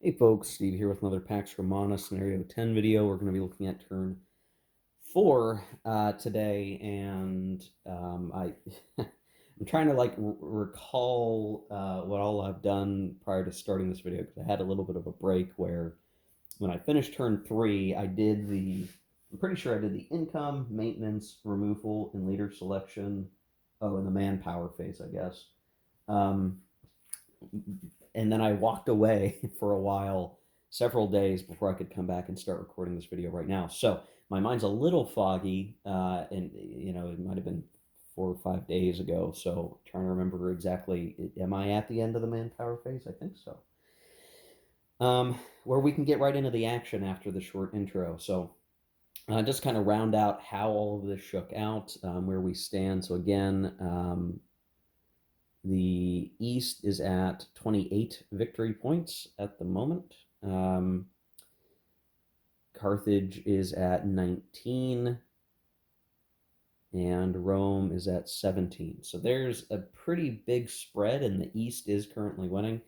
Hey folks, Steve here with another Pax Romana Scenario 10 video. We're going to be looking at turn 4 today, and I'm trying to recall what all I've done prior to starting this video, because I had a little bit of a break where when I finished turn 3, I'm pretty sure I did the income, maintenance, removal, and leader selection. Oh, and the manpower phase, I guess. Um, and then I walked away for a while, several days before I could come back and start recording this video right now. So my mind's a little foggy, and it might have been 4 or 5 days ago. So trying to remember exactly, am I at the end of the manpower phase? I think so. Where we can get right into the action after the short intro. So just kind of round out how all of this shook out, where we stand. So again, the East is at 28 victory points at the moment. Carthage is at 19, and Rome is at 17. So there's a pretty big spread, and the East is currently winning.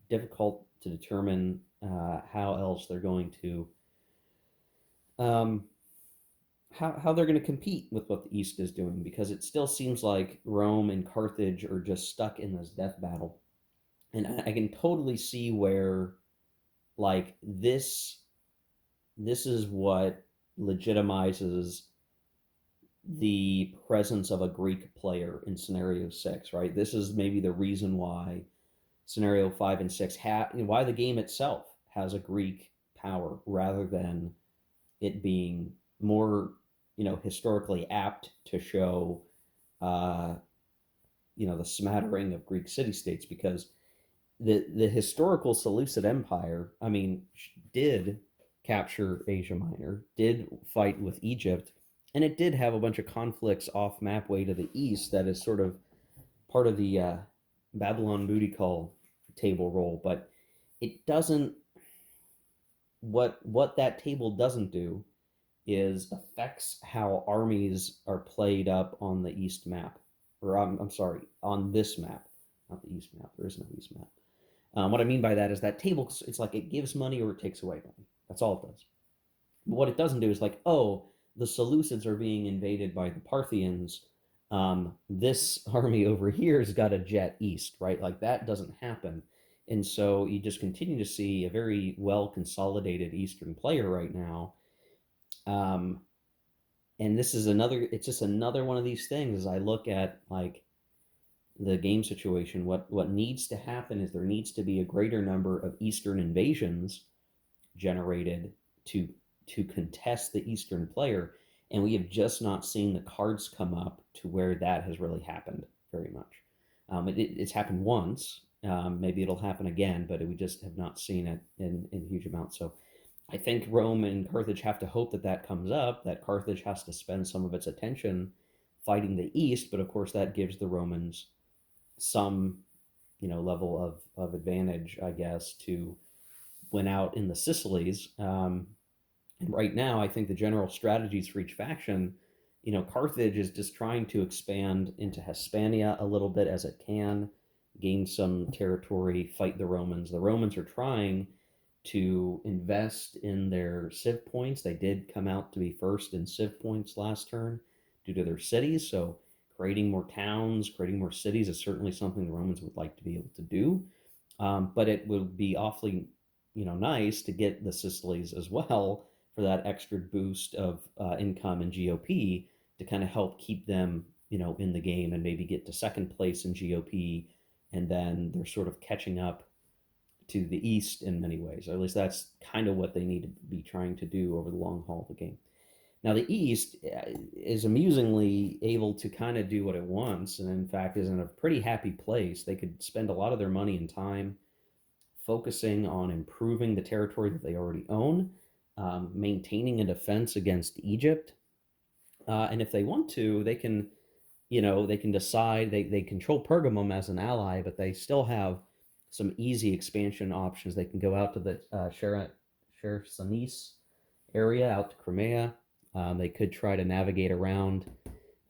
Difficult to determine how else they're going to um, how they're going to compete with what the East is doing, because it still seems like Rome and Carthage are just stuck in this death battle. And I can totally see where, like, this is what legitimizes the presence of a Greek player in scenario 6, right? This is maybe the reason why scenario 5 and 6 why the game itself has a Greek power, rather than it being more, historically apt to show uh the smattering of Greek city states, because the historical Seleucid Empire, I mean, did capture Asia Minor, did fight with Egypt, and it did have a bunch of conflicts off map way to the east that is sort of part of the Babylon booty call table roll. But it doesn't. What that table doesn't do is affects how armies are played up on the east map, or I'm sorry, on this map, not the east map. There is no east map. What I mean by that is that table, it's like it gives money or it takes away money. That's all it does. But what it doesn't do is like, oh, the Seleucids are being invaded by the Parthians. This army over here has got a jet east, right? Like that doesn't happen. And so you just continue to see a very well consolidated Eastern player right now. Um, and it's just another one of these things as I look at like the game situation. What needs to happen is there needs to be a greater number of Eastern invasions generated to contest the Eastern player, and we have just not seen the cards come up to where that has really happened very much. It's happened once. Maybe it'll happen again, but we just have not seen it in huge amounts. So I think Rome and Carthage have to hope that that comes up, that Carthage has to spend some of its attention fighting the East, but of course that gives the Romans some, level of advantage, I guess, to win out in the Sicilies. And right now, I think the general strategies for each faction, Carthage is just trying to expand into Hispania a little bit as it can, gain some territory, fight the Romans. The Romans are trying to invest in their civ points. They did come out to be first in civ points last turn due to their cities. So creating more towns, creating more cities is certainly something the Romans would like to be able to do. But it would be awfully, nice to get the Sicilies as well for that extra boost of income and GOP to kind of help keep them, in the game, and maybe get to second place in GOP, and then they're sort of catching up to the East in many ways. Or at least that's kind of what they need to be trying to do over the long haul of the game. Now, the East is amusingly able to kind of do what it wants, and in fact is in a pretty happy place. They could spend a lot of their money and time focusing on improving the territory that they already own, maintaining a defense against Egypt. And if they want to, they can, they can decide, they control Pergamum as an ally, but they still have some easy expansion options. They can go out to the Chersonese area, out to Crimea. They could try to navigate around,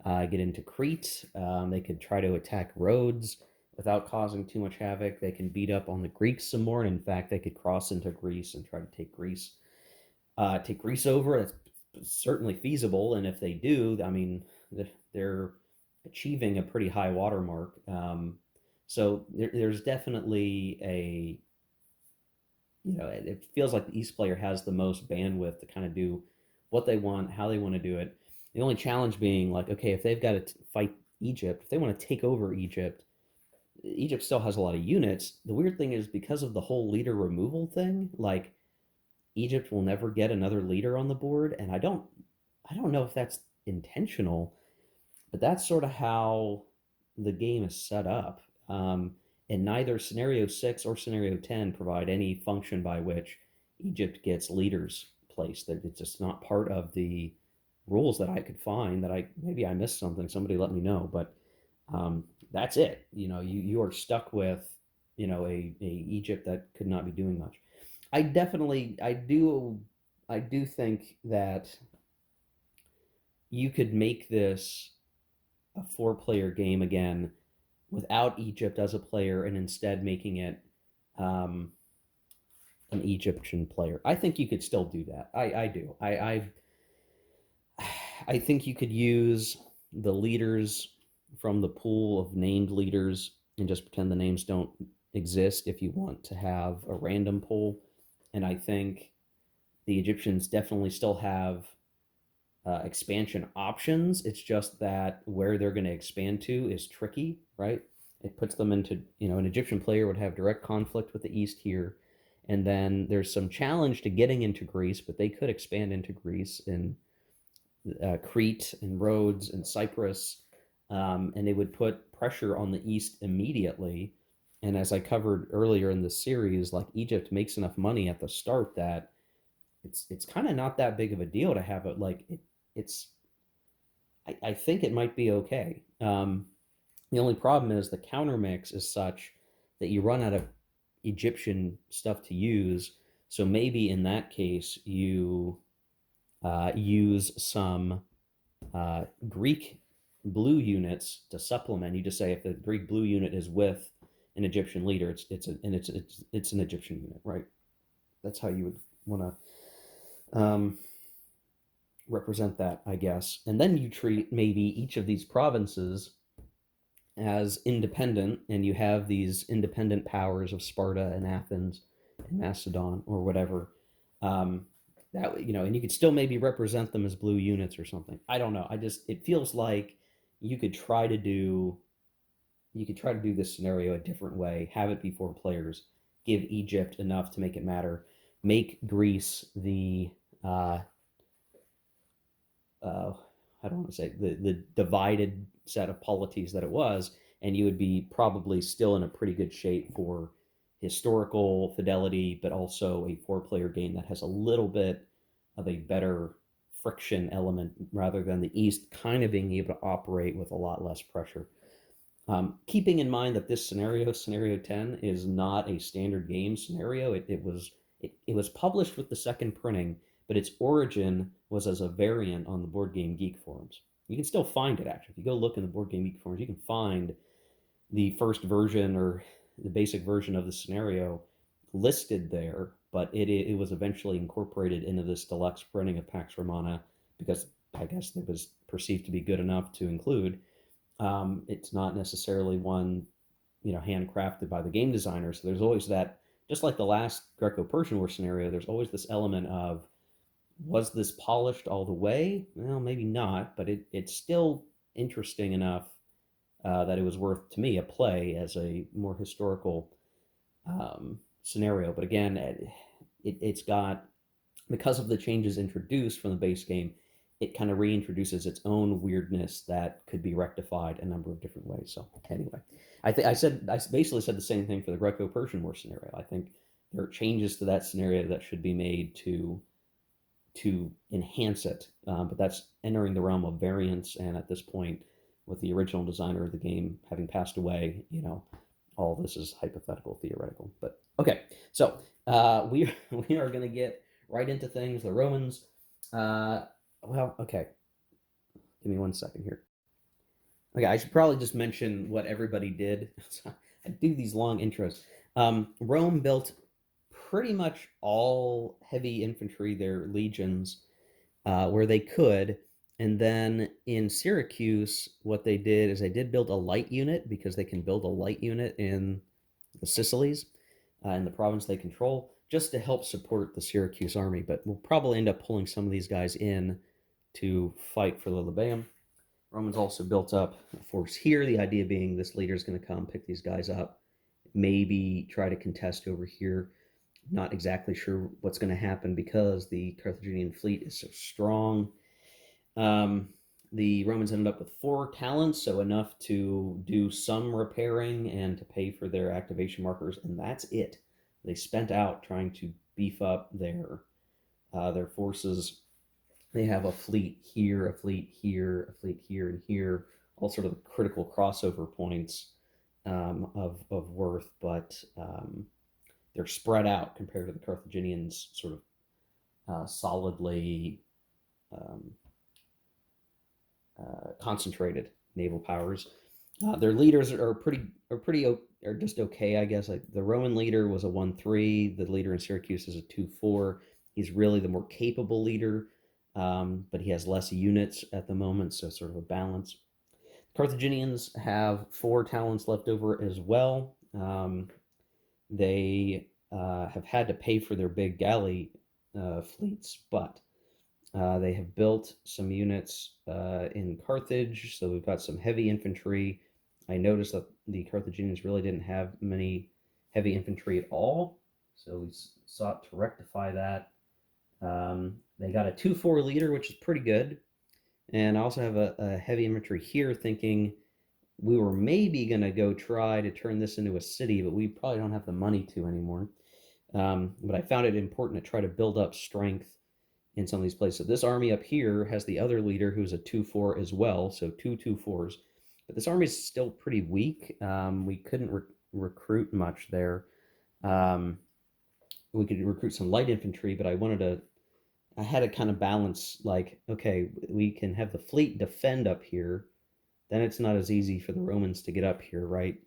get into Crete. They could try to attack Rhodes. without causing too much havoc. They can beat up on the Greeks some more, and in fact, they could cross into Greece and try to take Greece over. That's certainly feasible, and if they do, I mean, they're achieving a pretty high watermark. So there's definitely it feels like the East player has the most bandwidth to kind of do what they want, how they want to do it. The only challenge being like, okay, if they've got to fight Egypt, if they want to take over Egypt, Egypt still has a lot of units. The weird thing is because of the whole leader removal thing, like Egypt will never get another leader on the board, and I don't know if that's intentional, but that's sort of how the game is set up. And neither scenario 6 or scenario 10 provide any function by which Egypt gets leaders placed. That it's just not part of the rules that I could find. That I maybe I missed something. Somebody let me know, but that's it. You are stuck with a Egypt that could not be doing much. I do think that you could make this a 4-player game again without Egypt as a player and instead making it um, an Egyptian player. I think you could still do that. I do. I think you could use the leaders from the pool of named leaders and just pretend the names don't exist if you want to have a random pool. And I think the Egyptians definitely still have expansion options. It's just that where they're going to expand to is tricky, right? It puts them into, an Egyptian player would have direct conflict with the East here. And then there's some challenge to getting into Greece, but they could expand into Greece in Crete and Rhodes and Cyprus. And they would put pressure on the East immediately. And as I covered earlier in the series, like Egypt makes enough money at the start that it's kind of not that big of a deal to have it. Like it's I think it might be okay. The only problem is the counter mix is such that you run out of Egyptian stuff to use. So maybe in that case, you use some Greek blue units to supplement. You just say if the Greek blue unit is with an Egyptian leader, it's an Egyptian unit, right? That's how you would want to represent that, I guess. And then you treat maybe each of these provinces as independent, and you have these independent powers of Sparta and Athens and Macedon or whatever. And you could still maybe represent them as blue units or something. I don't know. It feels like you could try to do this scenario a different way. Have it be 4 players. Give Egypt enough to make it matter. Make Greece the I don't want to say the divided set of polities that it was, and you would be probably still in a pretty good shape for historical fidelity, but also a 4-player game that has a little bit of a better friction element rather than the East kind of being able to operate with a lot less pressure. Keeping in mind that this scenario 10, is not a standard game scenario. It was published with the second printing, but its origin was as a variant on the Board Game Geek forums. You can still find it, actually. If you go look in the Board Game Geek forums, you can find the first version or the basic version of the scenario listed there, but it was eventually incorporated into this deluxe printing of Pax Romana because I guess it was perceived to be good enough to include. It's not necessarily one, handcrafted by the game designer. So there's always that, just like the last Greco-Persian War scenario, there's always this element of, was this polished all the way? Well, maybe not, but it's still interesting enough that it was worth, to me, a play as a more historical scenario. But again, it's got, because of the changes introduced from the base game, it kind of reintroduces its own weirdness that could be rectified a number of different ways. So anyway, I basically said the same thing for the Greco-Persian War scenario. I think there are changes to that scenario that should be made to enhance it, but that's entering the realm of variance. And at this point, with the original designer of the game having passed away, all this is hypothetical, theoretical. But okay, so we are going to get right into things. The Romans. Okay. Give me 1 second here. Okay, I should probably just mention what everybody did. I do these long intros. Rome built pretty much all heavy infantry, their legions, where they could. And then in Syracuse, what they did is they did build a light unit because they can build a light unit in the Sicilies, in the province they control, just to help support the Syracuse army. But we'll probably end up pulling some of these guys in to fight for Lilybaeum. Romans also built up a force here, the idea being this leader is going to come pick these guys up, maybe try to contest over here. Not exactly sure what's going to happen because the Carthaginian fleet is so strong. The Romans ended up with 4 talents, so enough to do some repairing and to pay for their activation markers, and that's it. They spent out trying to beef up their forces. They have a fleet here, a fleet here, a fleet here, and here, all sort of critical crossover points of worth, but they're spread out compared to the Carthaginians' sort of solidly um, concentrated naval powers. Their leaders are just okay, I guess. Like the Roman leader was a 1-3. The leader in Syracuse is a 2-4. He's really the more capable leader, but he has less units at the moment, so sort of a balance. Carthaginians have 4 talents left over as well. They have had to pay for their big galley fleets, but they have built some units in Carthage, so we've got some heavy infantry. I noticed that the Carthaginians really didn't have many heavy infantry at all, so we sought to rectify that. They got a 2-4 leader, which is pretty good, and I also have a heavy infantry here thinking we were maybe going to go try to turn this into a city, but we probably don't have the money to anymore. But I found it important to try to build up strength in some of these places. So this army up here has the other leader who's a 2-4 as well, so 2-2-4s. But this army is still pretty weak. We couldn't recruit much there. We could recruit some light infantry, but I had to kind of balance like, okay, we can have the fleet defend up here. Then it's not as easy for the Romans to get up here, right?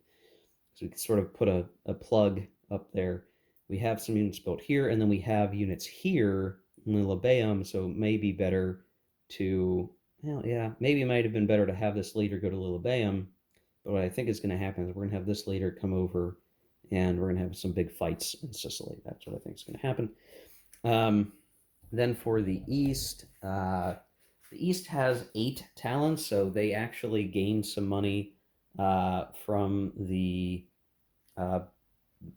So we can sort of put a plug up there. We have some units built here, and then we have units here in Lilybaeum, so it may be better to, well, yeah, maybe it might have been better to have this leader go to Lilybaeum, but what I think is going to happen is we're going to have this leader come over, and we're going to have some big fights in Sicily. That's what I think is going to happen. Then for the East has 8 talents, so they actually gained some money from the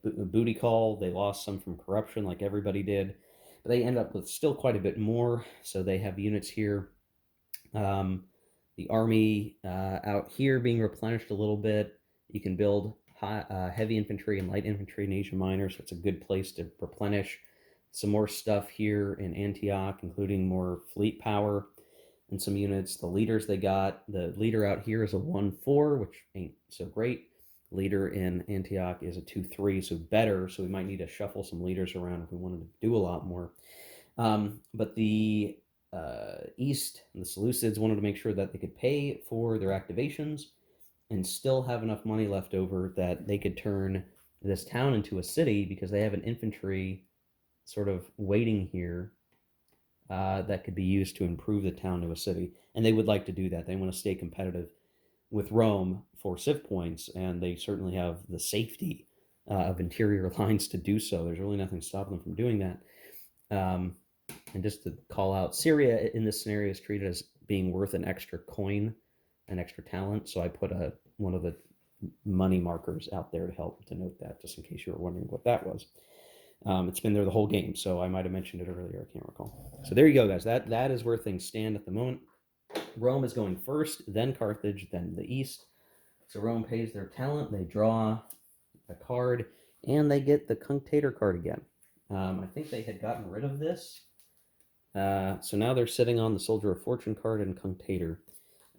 booty call. They lost some from corruption, like everybody did, but they end up with still quite a bit more. So they have units here. The army out here being replenished a little bit. You can build heavy infantry and light infantry in Asia Minor, so it's a good place to replenish. Some more stuff here in Antioch, including more fleet power and some units. The leaders they got, the leader out here is a 1-4, which ain't so great. Leader in Antioch is a 2-3, so better. So we might need to shuffle some leaders around if we wanted to do a lot more. But the East and the Seleucids wanted to make sure that they could pay for their activations and still have enough money left over that they could turn this town into a city because they have an infantry sort of waiting here that could be used to improve the town to a city. And they would like to do that. They want to stay competitive with Rome for civ points, and they certainly have the safety of interior lines to do so. There's really nothing stopping them from doing that. And just to call out, Syria in this scenario is treated as being worth an extra coin, an extra talent. So I put one of the money markers out there to help to note that, just in case you were wondering what that was. It's been there the whole game, so I might have mentioned it earlier. I can't recall. So there you go, guys. That is where things stand at the moment. Rome is going first, then Carthage, then the East. So Rome pays their talent. They draw a card, and they get the Cunctator card again. I think they had gotten rid of this. So now they're sitting on the Soldier of Fortune card and Cunctator.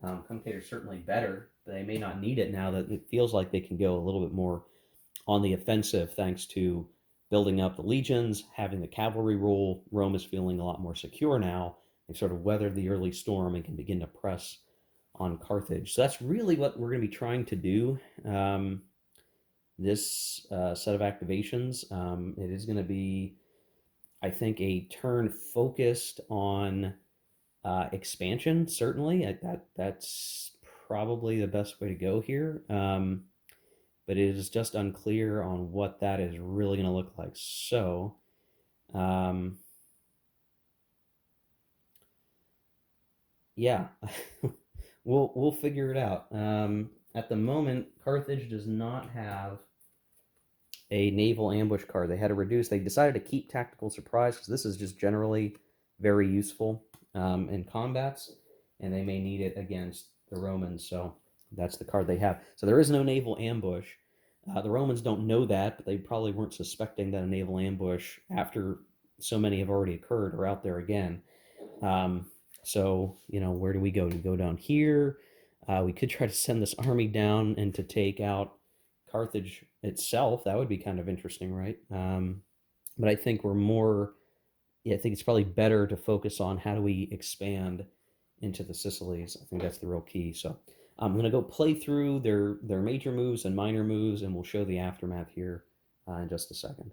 Cunctator is certainly better, but they may not need it now that it feels like they can go a little bit more on the offensive thanks to building up the legions, having the cavalry rule. Rome is feeling a lot more secure now. They sort of weathered the early storm and can begin to press on Carthage. So that's really what we're going to be trying to do. this set of activations. It is going to be, I think, a turn focused on expansion. Certainly, that's probably the best way to go here. But it is just unclear on what that is really going to look like. So, yeah, we'll figure it out. At the moment, Carthage does not have a naval ambush card. They had to reduce. They decided to keep tactical surprise because this is just generally very useful in combats, and they may need it against the Romans. So that's the card they have. So there is no naval ambush. The Romans don't know that, but they probably weren't suspecting that a naval ambush, after so many have already occurred, are out there again. So, where do we go? Do we go down here? We could try to send this army down and to take out Carthage itself. That would be kind of interesting, right? But I think I think it's probably better to focus on how do we expand into the Sicilies. I think that's the real key. So I'm going to go play through their major moves and minor moves, and we'll show the aftermath here in just a second.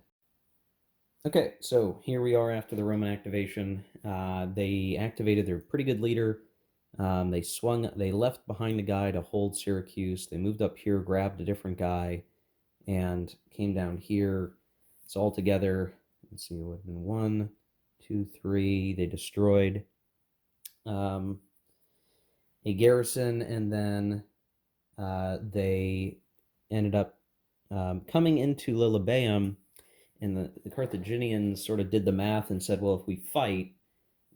Okay, so here we are after the Roman activation. They activated their pretty good leader. They left behind the guy to hold Syracuse. They moved up here, grabbed a different guy, and came down here. So all together, let's see, it would have been 1, 2, 3. They destroyed a garrison, and then they ended up coming into Lilybaeum, and the Carthaginians sort of did the math and said, well, if we fight,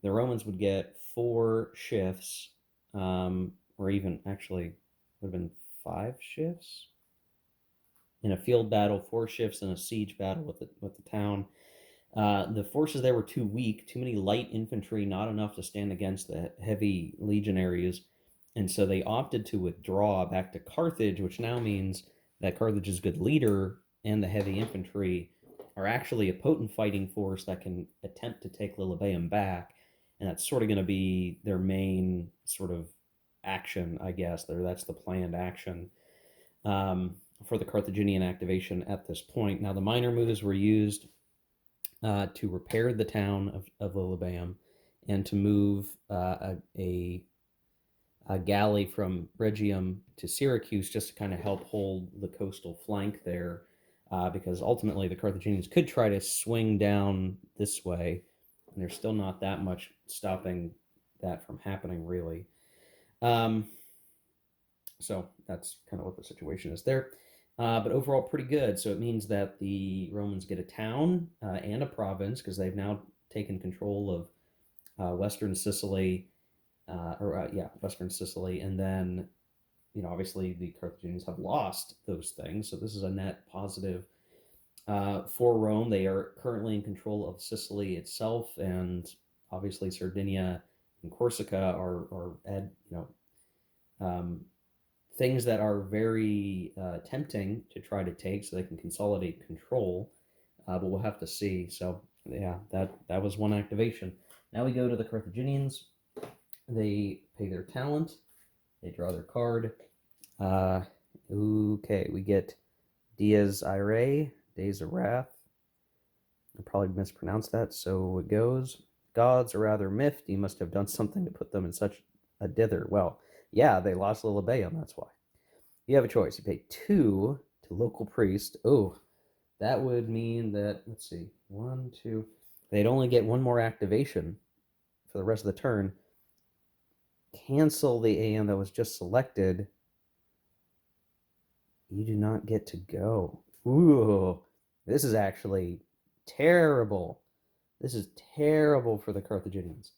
the Romans would get 4 shifts, or even actually would have been 5 shifts in a field battle, 4 shifts in a siege battle with the town. The forces there were too weak, too many light infantry, not enough to stand against the heavy legionaries, and so they opted to withdraw back to Carthage, which now means that Carthage's good leader and the heavy infantry are actually a potent fighting force that can attempt to take Lilybaeum back, and that's sort of going to be their main sort of action, I guess. That's the planned action for the Carthaginian activation at this point. Now, the minor moves were used to repair the town of Lilybaeum and to move a galley from Rhegium to Syracuse just to kind of help hold the coastal flank there, because ultimately the Carthaginians could try to swing down this way, and there's still not that much stopping that from happening, really. So that's kind of what the situation is there. But overall, pretty good. So it means that the Romans get a town and a province, because they've now taken control of Western Sicily, Western Sicily, and then obviously the Carthaginians have lost those things. So this is a net positive for Rome. They are currently in control of Sicily itself, and obviously Sardinia and Corsica are things that are very tempting to try to take, so they can consolidate control. But we'll have to see. So yeah, that was one activation. Now we go to the Carthaginians. They pay their talent. They draw their card. Okay, we get Dies Irae, Days of Wrath. I probably mispronounced that, so it goes. Gods are rather miffed. You must have done something to put them in such a dither. Well, yeah, they lost Lilybaeum, that's why. You have a choice. You pay 2 to local priest. Oh, that would mean that, let's see, 1, 2. They'd only get 1 more activation for the rest of the turn. Cancel the AM that was just selected. You do not get to go. Ooh, this is actually terrible. This is terrible for the Carthaginians.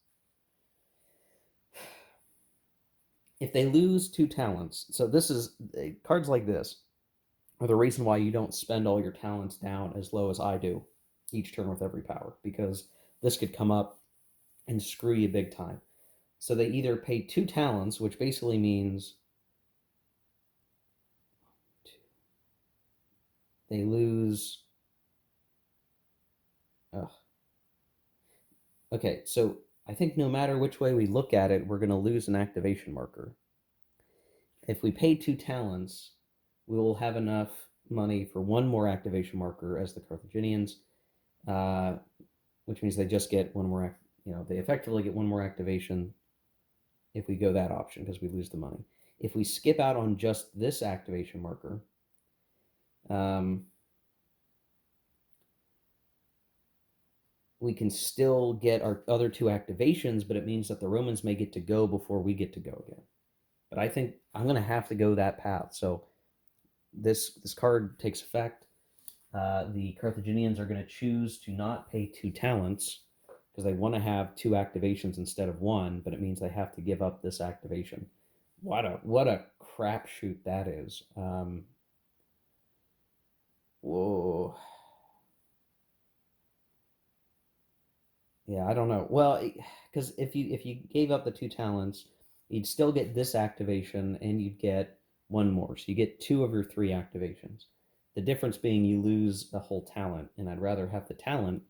If they lose 2 talents, so this is cards like this are the reason why you don't spend all your talents down as low as I do each turn with every power, because this could come up and screw you big time. So they either pay 2 talents, which basically means they lose. Okay, so I think no matter which way we look at it, we're going to lose an activation marker. If we pay 2 talents, we will have enough money for one more activation marker as the Carthaginians, which means they just get one more, they effectively get one more activation if we go that option because we lose the money. If we skip out on just this activation marker, we can still get our other two activations, but it means that the Romans may get to go before we get to go again. But I think I'm going to have to go that path. So this card takes effect. The Carthaginians are going to choose to not pay 2 talents because they want to have 2 activations instead of 1, but it means they have to give up this activation. What a crapshoot that is. Whoa. Yeah, I don't know. Well, because if you gave up the 2 talents, you'd still get this activation and you'd get one more. So you get 2 of your 3 activations. The difference being you lose a whole talent, and I'd rather have the talent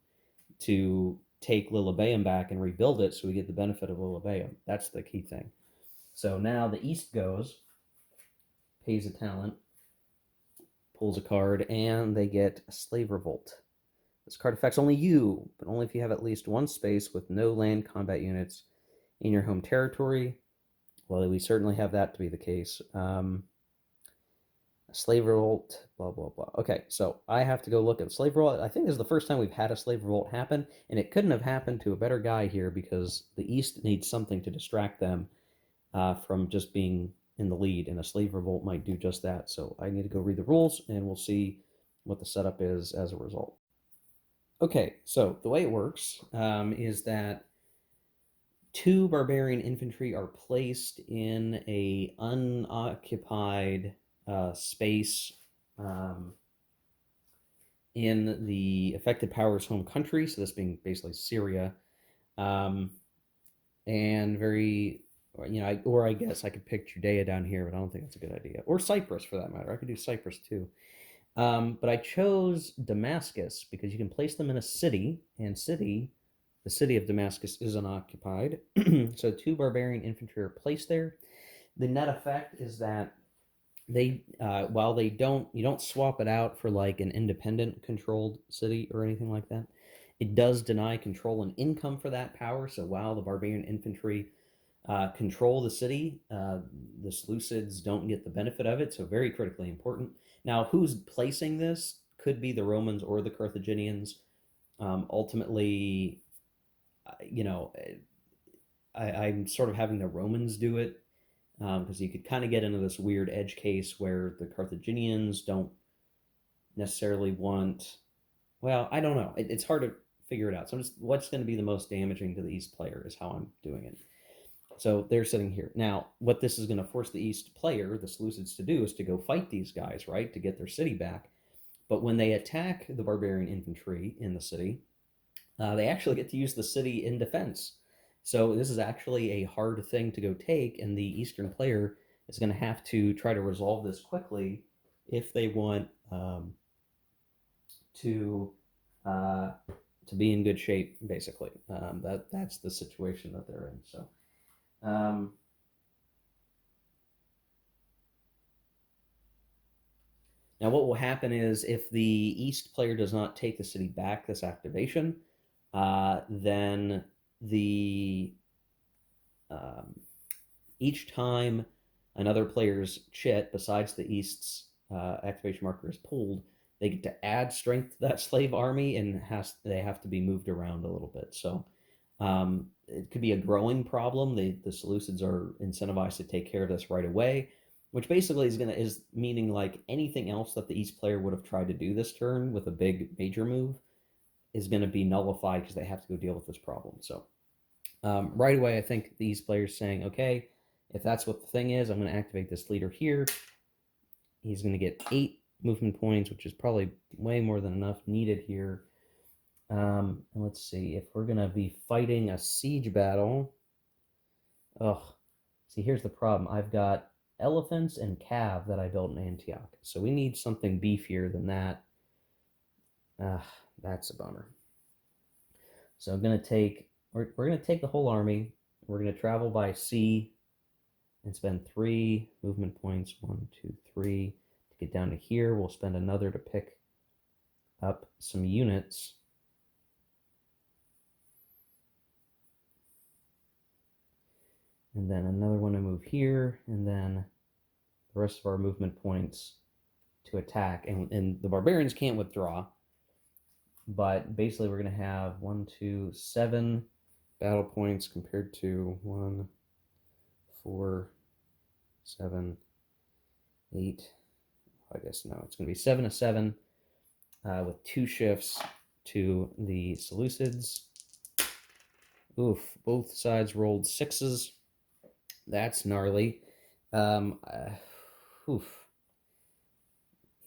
to take Lilybaeum back and rebuild it so we get the benefit of Lilybaeum. That's the key thing. So now the East goes, pays a talent, pulls a card, and they get a Slave Revolt. This card affects only you, but only if you have at least one space with no land combat units in your home territory. Well, we certainly have that to be the case. Slave Revolt, blah, blah, blah. Okay, so I have to go look at Slave Revolt. I think this is the first time we've had a Slave Revolt happen, and it couldn't have happened to a better guy here because the East needs something to distract them from just being in the lead, and a Slave Revolt might do just that. So I need to go read the rules, and we'll see what the setup is as a result. Okay, so the way it works is that 2 barbarian infantry are placed in a unoccupied space in the affected power's home country, so this being basically Syria, and very, or I guess I could pick Judea down here, but I don't think that's a good idea, or Cyprus for that matter. I could do Cyprus too. But I chose Damascus because you can place them in a city, and the city of Damascus is unoccupied. So 2 barbarian infantry are placed there. The net effect is that they, while you don't swap it out for like an independent controlled city or anything like that. It does deny control and income for that power. So while the barbarian infantry control the city, the Seleucids don't get the benefit of it. So very critically important. Now, who's placing this could be the Romans or the Carthaginians. Ultimately, I'm sort of having the Romans do it because you could kind of get into this weird edge case where the Carthaginians don't necessarily want. Well, I don't know. It's hard to figure it out. So what's going to be the most damaging to the East player is how I'm doing it. So they're sitting here. Now, what this is going to force the East player, the Seleucids, to do is to go fight these guys, right, to get their city back. But when they attack the barbarian infantry in the city, they actually get to use the city in defense. So this is actually a hard thing to go take, and the Eastern player is going to have to try to resolve this quickly if they want to be in good shape, basically. That's the situation that they're in. So. Now, what will happen is if the East player does not take the city back this activation, then each time another player's chit besides the East's activation marker is pulled, they get to add strength to that slave army, and they have to be moved around a little bit. So it could be a growing problem. The Seleucids are incentivized to take care of this right away, which basically is meaning like anything else that the East player would have tried to do this turn with a big major move is going to be nullified because they have to go deal with this problem. So right away, I think the East player is saying, okay, if that's what the thing is, I'm going to activate this leader here. He's going to get 8 movement points, which is probably way more than enough needed here. And let's see, if we're going to be fighting a siege battle. Oh, see, here's the problem. I've got elephants and cav that I built in Antioch. So we need something beefier than that. That's a bummer. So we're going to take the whole army. We're going to travel by sea and spend 3 movement points, 1, 2, 3, to get down to here. We'll spend another to pick up some units. And then another one to move here, and then the rest of our movement points to attack. And the barbarians can't withdraw, but basically we're going to have 7 battle points compared to 1, 4, 7, 8. I guess no, it's going to be 7 to 7 with 2 shifts to the Seleucids. Oof, both sides rolled 6s. That's gnarly. Oof.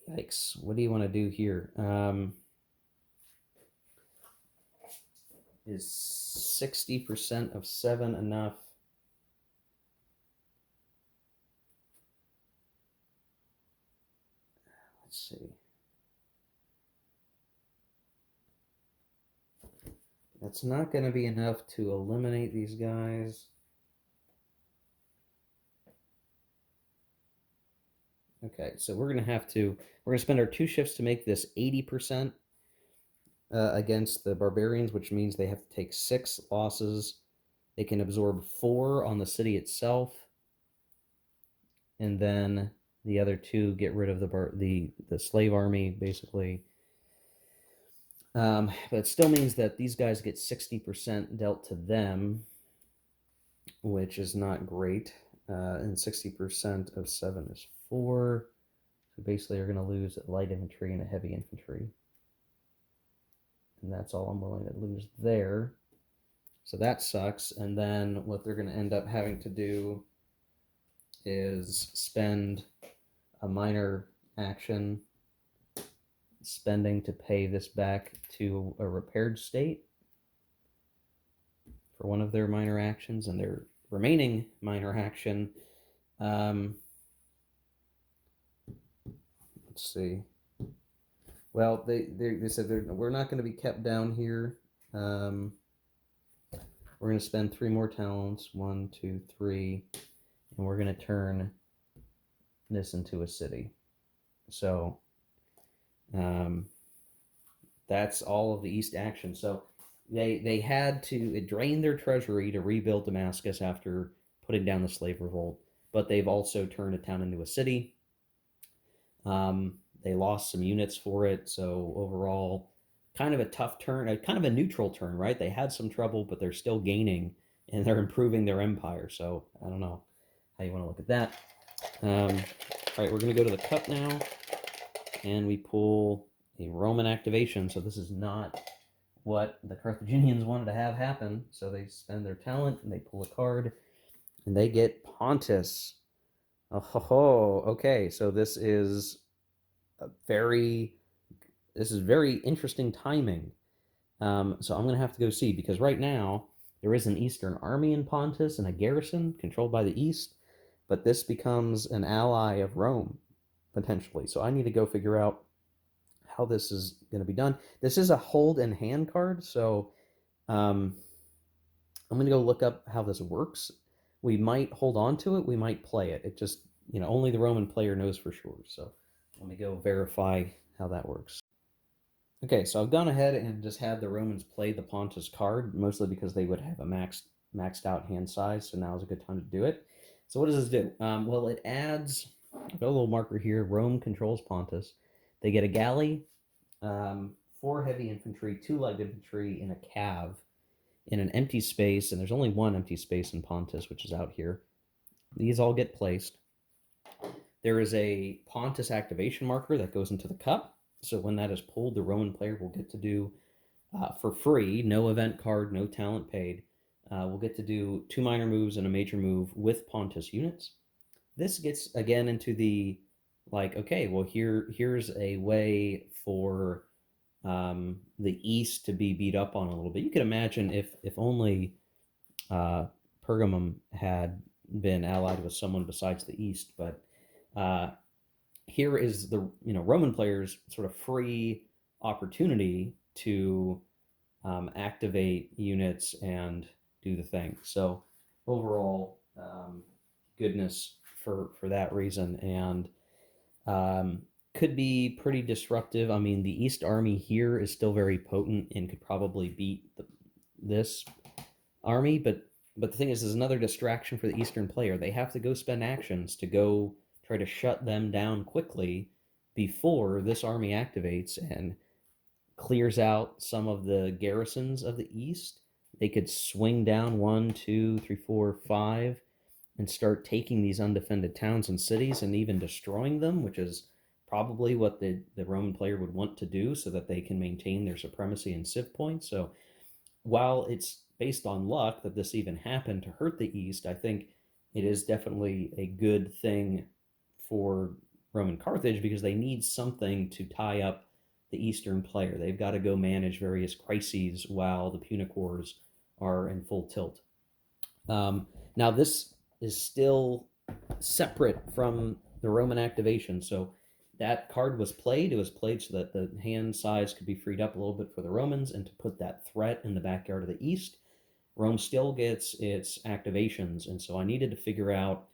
Yikes. What do you want to do here? Is 60% of 7 enough? Let's see. That's not going to be enough to eliminate these guys. Okay, so we're going to spend our 2 shifts to make this 80% against the barbarians, which means they have to take 6 losses. They can absorb 4 on the city itself, and then the other 2 get rid of the slave army, basically. But it still means that these guys get 60% dealt to them, which is not great. And 60% of 7 is 4. So basically you're going to lose light infantry and a heavy infantry. And that's all I'm willing to lose there. So that sucks. And then what they're going to end up having to do is spend a minor action spending to pay this back to a repaired state for one of their minor actions, and their remaining minor action, let's see. Well, they said we're not going to be kept down here. We're going to spend 3 more talents, 1, 2, 3, and we're going to turn this into a city. So that's all of the East action. So they had to drain their treasury to rebuild Damascus after putting down the slave revolt, but they've also turned a town into a city. They lost some units for it, so overall, kind of a tough turn, kind of a neutral turn, right? They had some trouble, but they're still gaining, and they're improving their empire, so I don't know how you want to look at that. All right, we're going to go to the cup now, and we pull a Roman activation, so this is not what the Carthaginians wanted to have happen, so they spend their talent, and they pull a card, and they get Pontus. Oh, ho, ho. Okay, so this is very interesting timing. So I'm going to have to go see, because right now there is an Eastern army in Pontus and a garrison controlled by the East, but this becomes an ally of Rome, potentially. So I need to go figure out how this is going to be done. This is a hold in hand card, so I'm going to go look up how this works. We might hold on to it, we might play it. It just, only the Roman player knows for sure. So let me go verify how that works. Okay, so I've gone ahead and just had the Romans play the Pontus card, mostly because they would have a maxed out hand size, so now is a good time to do it. So what does this do? Well, it adds, I've got a little marker here, Rome controls Pontus. They get a galley, 4 heavy infantry, 2 light infantry, and a cav in an empty space, and there's only 1 empty space in Pontus, which is out here. These all get placed. There is a Pontus activation marker that goes into the cup, so when that is pulled, the Roman player will get to do, for free, no event card, no talent paid, we'll get to do 2 minor moves and a major move with Pontus units. This gets, again, into the, okay, well, here's a way for the East to be beat up on a little bit. You could imagine if only Pergamum had been allied with someone besides the East, but here is the Roman players' sort of free opportunity to activate units and do the thing. So overall, goodness for that reason. And Could be pretty disruptive. I mean, the East Army here is still very potent and could probably beat this army, but the thing is, there's another distraction for the Eastern player. They have to go spend actions to go try to shut them down quickly before this army activates and clears out some of the garrisons of the East. They could swing down one, two, three, four, five, and start taking these undefended towns and cities and even destroying them, which is probably what the Roman player would want to do so that they can maintain their supremacy and civ points. So while it's based on luck that this even happened to hurt the East, I think it is definitely a good thing for Roman Carthage because they need something to tie up the Eastern player. They've got to go manage various crises while the Punic Wars are in full tilt. Now, this is still separate from the Roman activation. So that card was played. It was played so that the hand size could be freed up a little bit for the Romans and to put that threat in the backyard of the East. Rome still gets its activations. And so I needed to figure out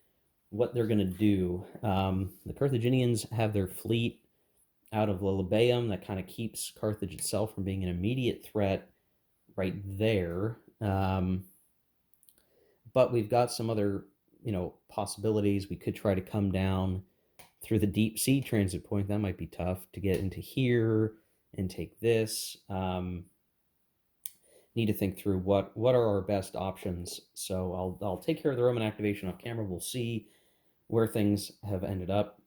what they're going to do. The Carthaginians have their fleet out of Lilybaeum that kind of keeps Carthage itself from being an immediate threat right there. But we've got some other, possibilities. We could try to come down through the deep sea transit point. That might be tough to get into here and take this. Need to think through what are our best options. So I'll take care of the Roman activation off camera. We'll see where things have ended up.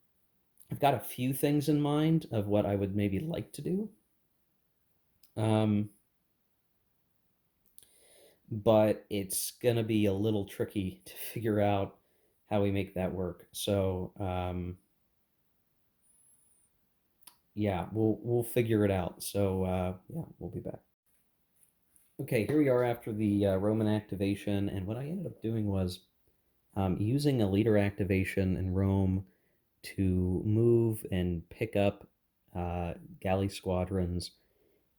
I've got a few things in mind of what I would maybe like to do. But it's going to be a little tricky to figure out how we make that work. So, yeah, we'll figure it out. So, yeah, we'll be back. Okay, here we are after the Roman activation, and what I ended up doing was using a leader activation in Rome to move and pick up galley squadrons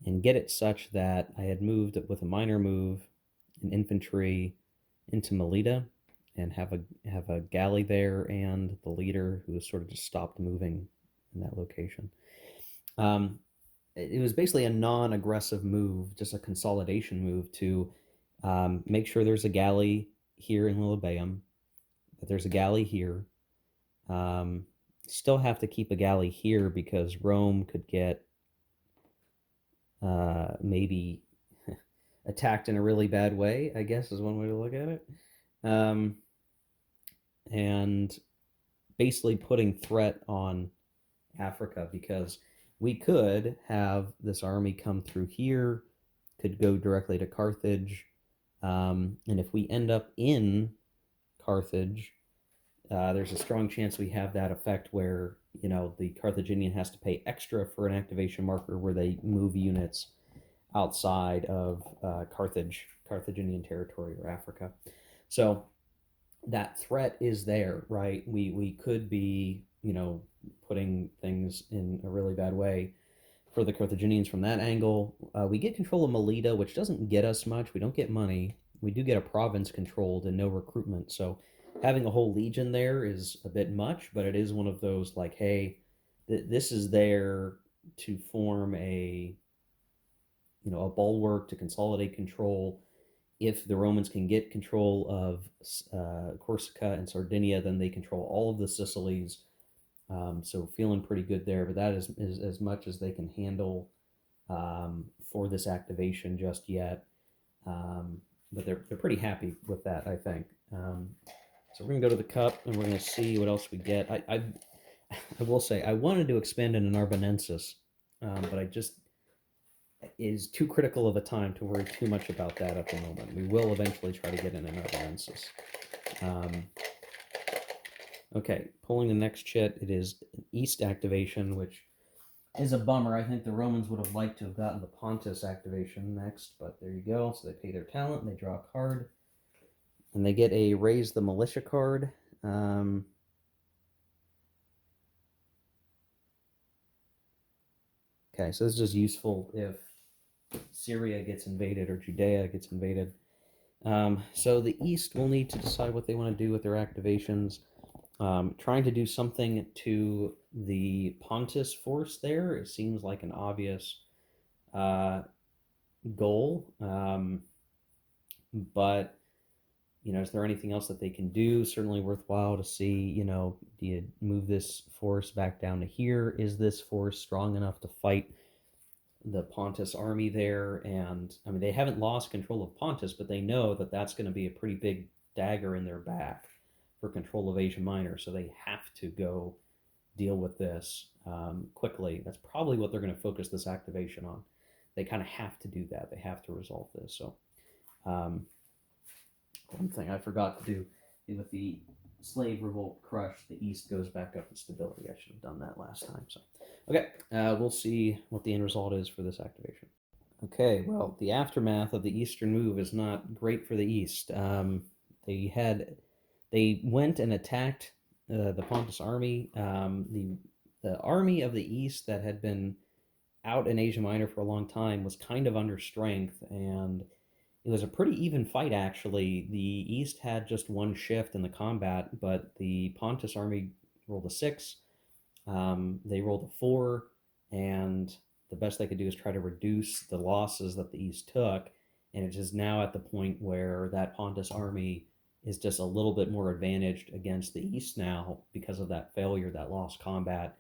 and get it such that I had moved with a minor move an infantry into Melita and have a galley there and the leader who sort of just stopped moving in that location. It was basically a non-aggressive move, just a consolidation move to make sure there's a galley here in Lilybaeum, that there's a galley here. Still have to keep a galley here because Rome could get maybe attacked in a really bad way, I guess is one way to look at it. And basically putting threat on Africa because we could have this army come through here, could go directly to Carthage. And if we end up in Carthage, there's a strong chance we have that effect where, the Carthaginian has to pay extra for an activation marker where they move units outside of Carthaginian territory or Africa. So that threat is there, right? We could be, putting things in a really bad way for the Carthaginians from that angle. We get control of Melita, which doesn't get us much. We don't get money. We do get a province controlled and no recruitment. So having a whole legion there is a bit much, but it is one of those like, hey, this is there to form a bulwark to consolidate control. If the Romans can get control of Corsica and Sardinia, then they control all of the Sicilies. So feeling pretty good there, but that is as much as they can handle for this activation just yet. But they're pretty happy with that, I think. So we're gonna go to the cup and we're gonna see what else we get. I will say I wanted to expand in an Arbanensis, but I just is too critical of a time to worry too much about that at the moment. We will eventually try to get in an Arbanensis. Okay, pulling the next chit, it is an East activation, which is a bummer. I think the Romans would have liked to have gotten the Pontus activation next, but there you go. So they pay their talent, and they draw a card, and they get a Raise the Militia card. Okay, so this is just useful if Syria gets invaded or Judea gets invaded. So the East will need to decide what they want to do with their activations. Trying to do something to the Pontus force there, it seems like an obvious uh, goal. But is there anything else that they can do? Certainly worthwhile to see. Do you move this force back down to here? Is this force strong enough to fight the Pontus army there? And I mean, they haven't lost control of Pontus, but they know that that's going to be a pretty big dagger in their back for control of Asia Minor. So they have to go deal with this quickly. That's probably what they're going to focus this activation on. They kind of have to do that. They have to resolve this. So um, one thing I forgot to do with the slave revolt crush, the East goes back up in stability. I should have done that last time. So, okay, we'll see what the end result is for this activation. Okay, well, the aftermath of the Eastern move is not great for the East. They went and attacked the Pontus army. The army of the East that had been out in Asia Minor for a long time was kind of under strength, and it was a pretty even fight, actually. The East had just one shift in the combat, but the Pontus army rolled a 6. They rolled a 4, and the best they could do is try to reduce the losses that the East took. And it is now at the point where that Pontus army is just a little bit more advantaged against the East now because of that failure, that lost combat.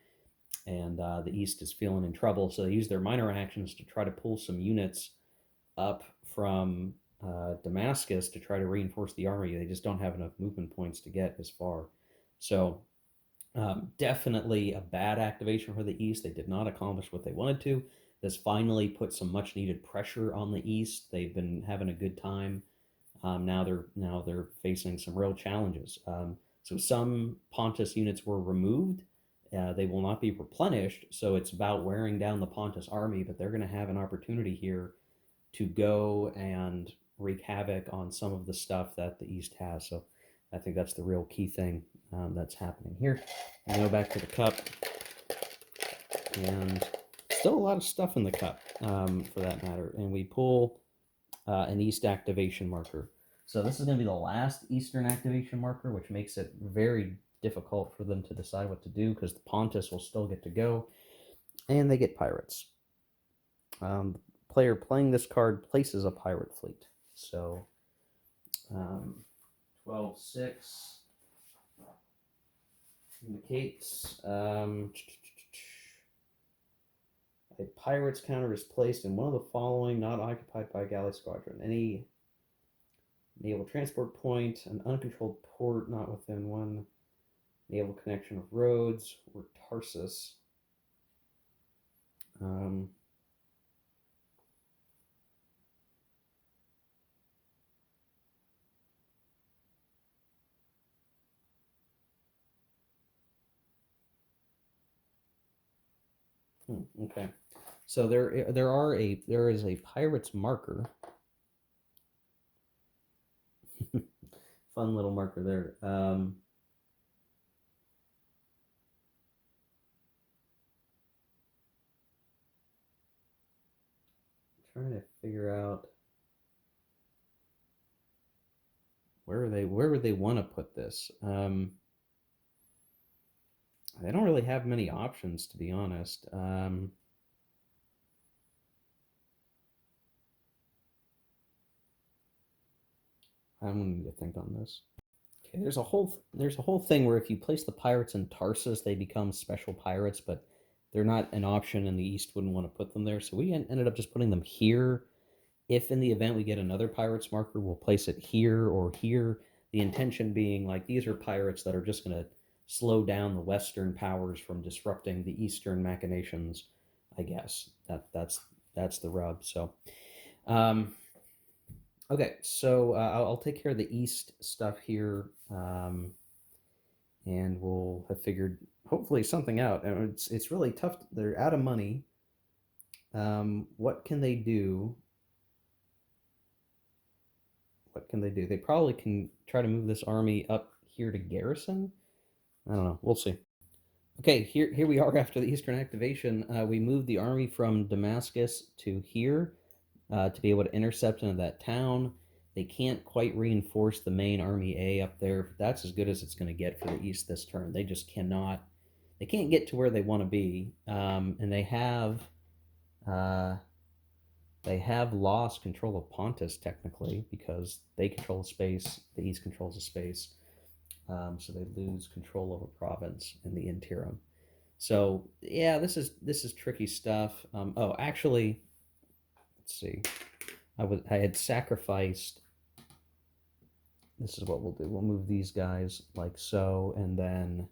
And the East is feeling in trouble. So they use their minor actions to try to pull some units up from Damascus to try to reinforce the army. They just don't have enough movement points to get as far. So definitely a bad activation for the East. They did not accomplish what they wanted to. This finally put some much needed pressure on the East. They've been having a good time. Now they're facing some real challenges. So some Pontus units were removed. They will not be replenished. So it's about wearing down the Pontus army, but they're going to have an opportunity here to go and wreak havoc on some of the stuff that the East has. So I think that's the real key thing that's happening here. I go back to the cup, and still a lot of stuff in the cup for that matter. And we pull an East activation marker. So this is going to be the last Eastern activation marker, which makes it very difficult for them to decide what to do because the Pontus will still get to go, and they get pirates. Player playing this card places a pirate fleet. So 12-6 indicates a pirate's counter is placed in one of the following, not occupied by a galley squadron. Any naval transport point, an uncontrolled port not within one naval connection of Rhodes or Tarsus. Okay, so there is a pirate's marker. Fun little marker there. Trying to figure out where would they want to put this. They don't really have many options, to be honest. I'm gonna need to think on this. Okay, there's a whole thing where if you place the pirates in Tarsus, they become special pirates, but they're not an option, and the East wouldn't want to put them there. So we ended up just putting them here. If in the event we get another pirates marker, we'll place it here or here. The intention being like these are pirates that are just going to slow down the Western powers from disrupting the Eastern machinations. I guess that's the rub. So, okay, so I'll take care of the East stuff here, and we'll have figured hopefully something out. And it's really tough. They're out of money. What can they do? What can they do? They probably can try to move this army up here to garrison. I don't know. We'll see. Okay, here we are after the Eastern activation. We moved the army from Damascus to here to be able to intercept into that town. They can't quite reinforce the main army A up there, but that's as good as it's going to get for the East this turn. They just cannot. They can't get to where they want to be, and uh, they have lost control of Pontus technically because they control the space. The East controls the space, so they lose control of a province in the interim. So yeah, this is tricky stuff. Oh, actually, let's see. I had sacrificed. This is what we'll do. We'll move these guys like so, and then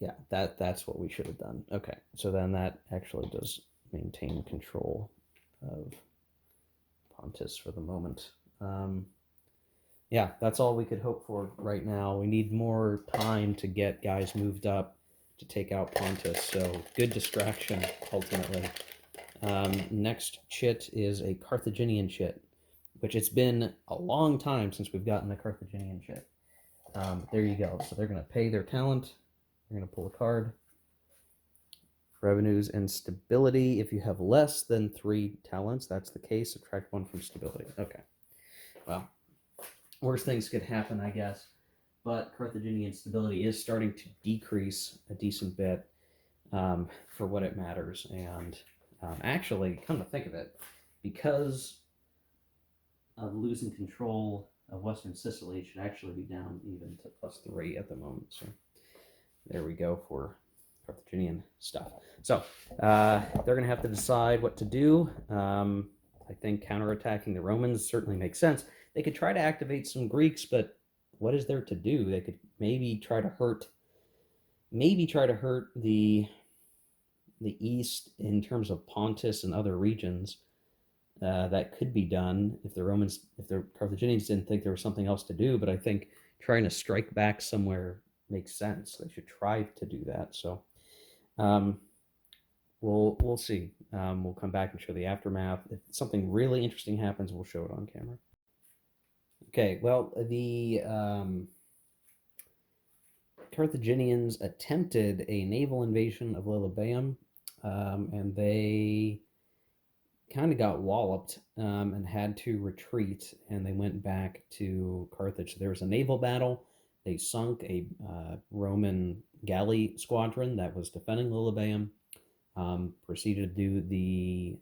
yeah, that's what we should have done. Okay, so then that actually does maintain control of Pontus for the moment. Yeah, that's all we could hope for right now. We need more time to get guys moved up to take out Pontus, so good distraction, ultimately. Next chit is a Carthaginian chit, which it's been a long time since we've gotten a Carthaginian chit. There you go. So they're going to pay their talent. They're going to pull a card. Revenues and stability. If you have less than 3 talents, that's the case. Subtract 1 from stability. Okay. Well, worse things could happen, I guess. But Carthaginian stability is starting to decrease a decent bit for what it matters. And actually, come to think of it, because of losing control of Western Sicily, it should actually be down even to +3 at the moment. So there we go for Carthaginian stuff. So they're going to have to decide what to do. I think counterattacking the Romans certainly makes sense. They could try to activate some Greeks, but what is there to do? They could maybe try to hurt the East in terms of Pontus and other regions. That could be done if the Carthaginians didn't think there was something else to do. But I think trying to strike back somewhere makes sense. They should try to do that. So we'll see. We'll come back and show the aftermath. If something really interesting happens, we'll show it on camera. Okay, well, the Carthaginians attempted a naval invasion of Lilybaeum, and they kind of got walloped and had to retreat, and they went back to Carthage. So there was a naval battle. They sunk a Roman galley squadron that was defending Lilybaeum. Proceeded to do the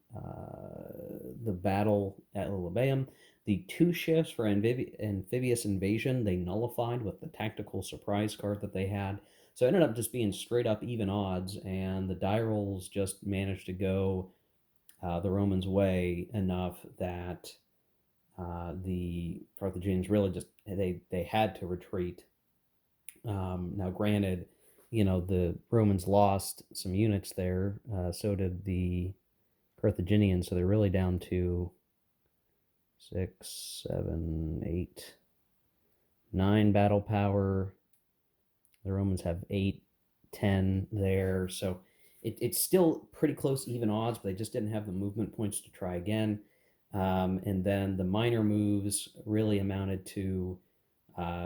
battle at Lilybaeum. The 2 shifts for amphibious invasion they nullified with the tactical surprise card that they had. So it ended up just being straight up even odds, and the die rolls just managed to go the Romans' way enough that the Carthaginians really just they had to retreat. Now, granted, the Romans lost some units there, so did the Carthaginians, so they're really down to 6, 7, 8, 9 battle power. The Romans have 8, 10 there, so it's still pretty close, even odds, but they just didn't have the movement points to try again. And then the minor moves really amounted to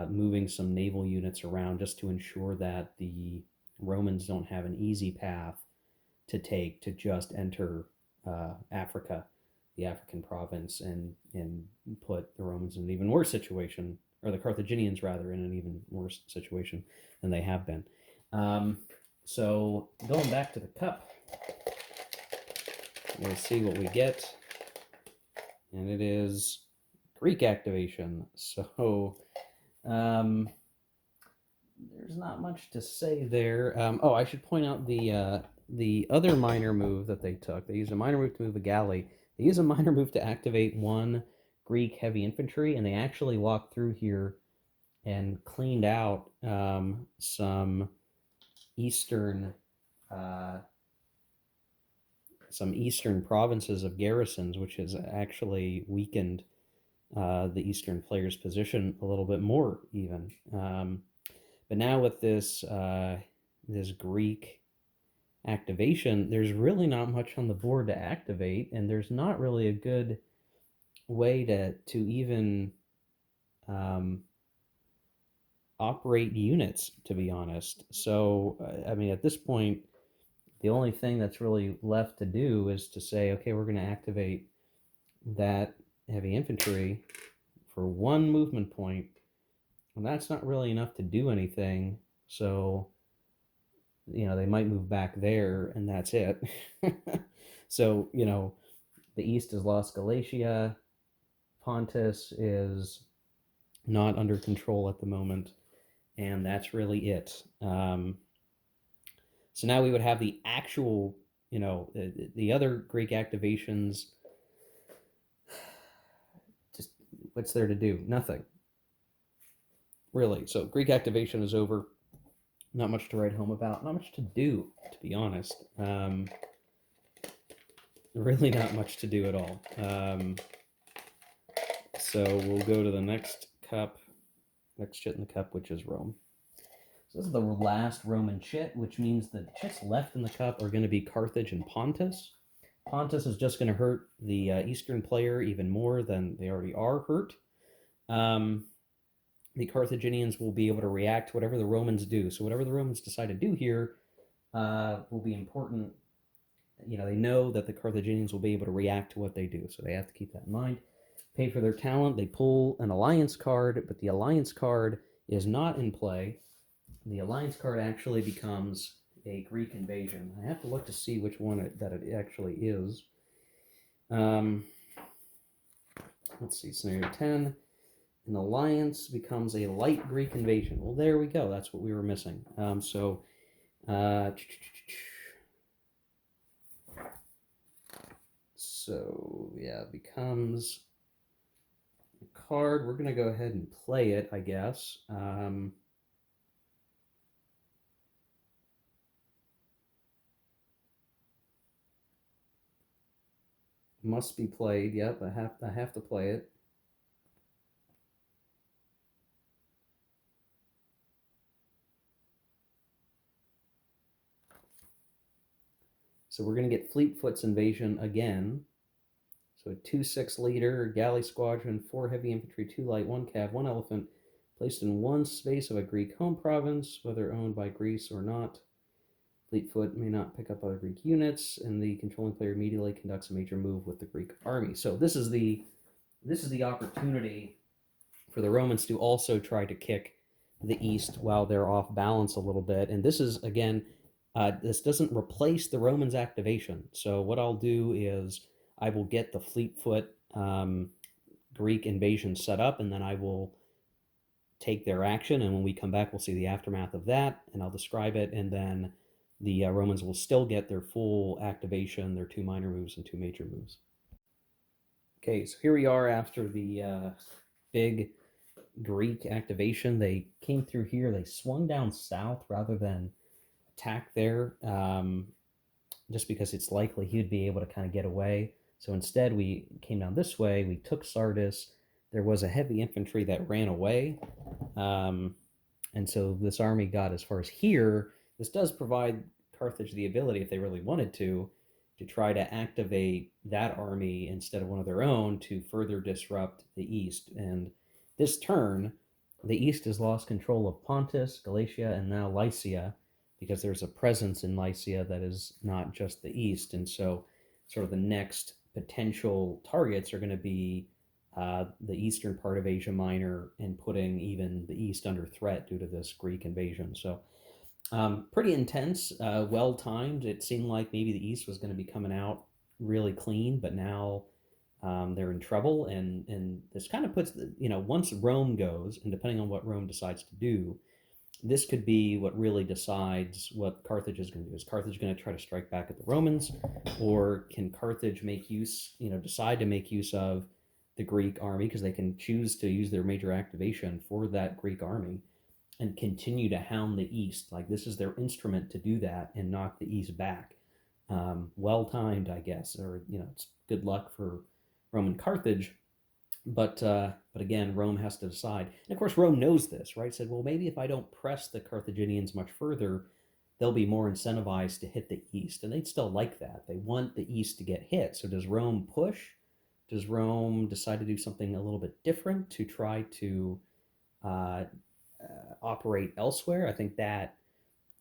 moving some naval units around just to ensure that the Romans don't have an easy path to take to just enter Africa, the African province, and put the Romans in an even worse situation, or the Carthaginians rather, in an even worse situation than they have been. So going back to the cup, we'll see what we get, and it is Greek activation. So there's not much to say there. Oh, I should point out the other minor move that they took. They used a minor move to move a galley. They used a minor move to activate 1 Greek heavy infantry, and they actually walked through here and cleaned out some eastern provinces of garrisons, which has actually weakened the eastern player's position a little bit more even. But now with this Greek activation, there's really not much on the board to activate, and there's not really a good way to even operate units, to be honest. So I mean, at this point, The only thing that's really left to do is to say, okay, we're going to activate that heavy infantry for one movement point, and that's not really enough to do anything. So, they might move back there, and that's it. So, the East has lost Galatia. Pontus is not under control at the moment, and that's really it. So now we would have the actual, the other Greek activations. Just what's there to do? Nothing, really. So Greek activation is over. Not much to write home about. Not much to do, to be honest. Really not much to do at all. So we'll go to the next cup, next chit in the cup, which is Rome. So this is the last Roman chit, which means the chits left in the cup are going to be Carthage and Pontus. Pontus is just going to hurt the Eastern player even more than they already are hurt. The Carthaginians will be able to react to whatever the Romans do. So whatever the Romans decide to do here will be important. They know that the Carthaginians will be able to react to what they do, so they have to keep that in mind. Pay for their talent. They pull an alliance card, but the alliance card is not in play. The alliance card actually becomes a Greek invasion. I have to look to see which one that it actually is. Let's see, scenario 10. An alliance becomes a light Greek invasion. Well, there we go. That's what we were missing. So yeah, it becomes a card. We're going to go ahead and play it, I guess. Must be played. Yep, I have to play it. So we're going to get Fleetfoot's invasion again. So a 2/6 leader, galley squadron, 4 heavy infantry, 2 light, 1 cav, 1 elephant, placed in one space of a Greek home province, whether owned by Greece or not. Fleetfoot may not pick up other Greek units, and the controlling player immediately conducts a major move with the Greek army. So this is the opportunity for the Romans to also try to kick the East while they're off balance a little bit. And this is, again, this doesn't replace the Romans' activation. So what I'll do is I will get the Fleetfoot Greek invasion set up, and then I will take their action. And when we come back, we'll see the aftermath of that, and I'll describe it. And then the Romans will still get their full activation, their 2 minor moves and 2 major moves. Okay, so here we are after the big Greek activation. They came through here. They swung down south rather than attack there, just because it's likely he'd be able to kind of get away. So instead, we came down this way. We took Sardis. There was a heavy infantry that ran away. And so this army got as far as here. This does provide Carthage the ability, if they really wanted to try to activate that army instead of one of their own to further disrupt the East. And this turn, the East has lost control of Pontus, Galatia, and now Lycia, because there's a presence in Lycia that is not just the East. And so sort of the next potential targets are going to be the eastern part of Asia Minor, and putting even the East under threat due to this Greek invasion. So pretty intense, well-timed. It seemed like maybe the East was going to be coming out really clean, but now they're in trouble. And this kind of puts, once Rome goes, and depending on what Rome decides to do, this could be what really decides what Carthage is going to do. Is Carthage going to try to strike back at the Romans, or can Carthage make use, decide to make use of the Greek army, because they can choose to use their major activation for that Greek army and continue to hound the East. Like, this is their instrument to do that and knock the East back. Well timed, I guess, or it's good luck for Rome and Carthage. But again, Rome has to decide. And of course, Rome knows this, right? Said, well, maybe if I don't press the Carthaginians much further, they'll be more incentivized to hit the East. And they'd still like that. They want the East to get hit. So does Rome push? Does Rome decide to do something a little bit different to try to operate elsewhere? I think that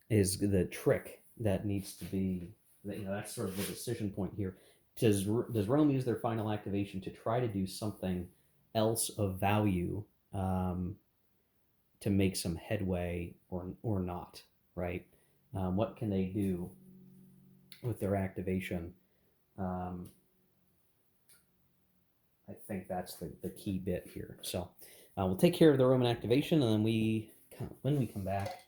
is the trick that needs to be, that's sort of the decision point here. Does Rome use their final activation to try to do something else of value, to make some headway, or not, right? What can they do with their activation? Um, I think that's the key bit here. So we'll take care of the Roman activation, and then when we come back,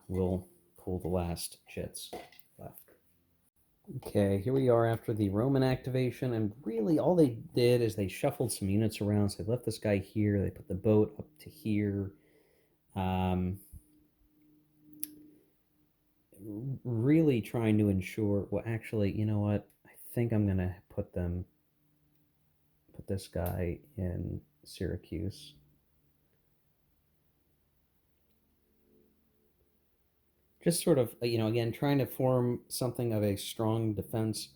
we'll pull the last chits left. Okay, here we are after the Roman activation, and really all they did is they shuffled some units around. So they left this guy here, they put the boat up to here. Really trying to ensure, well, actually, you know what? I think I'm going to put this guy in Syracuse. Just sort of, again, trying to form something of a strong defense.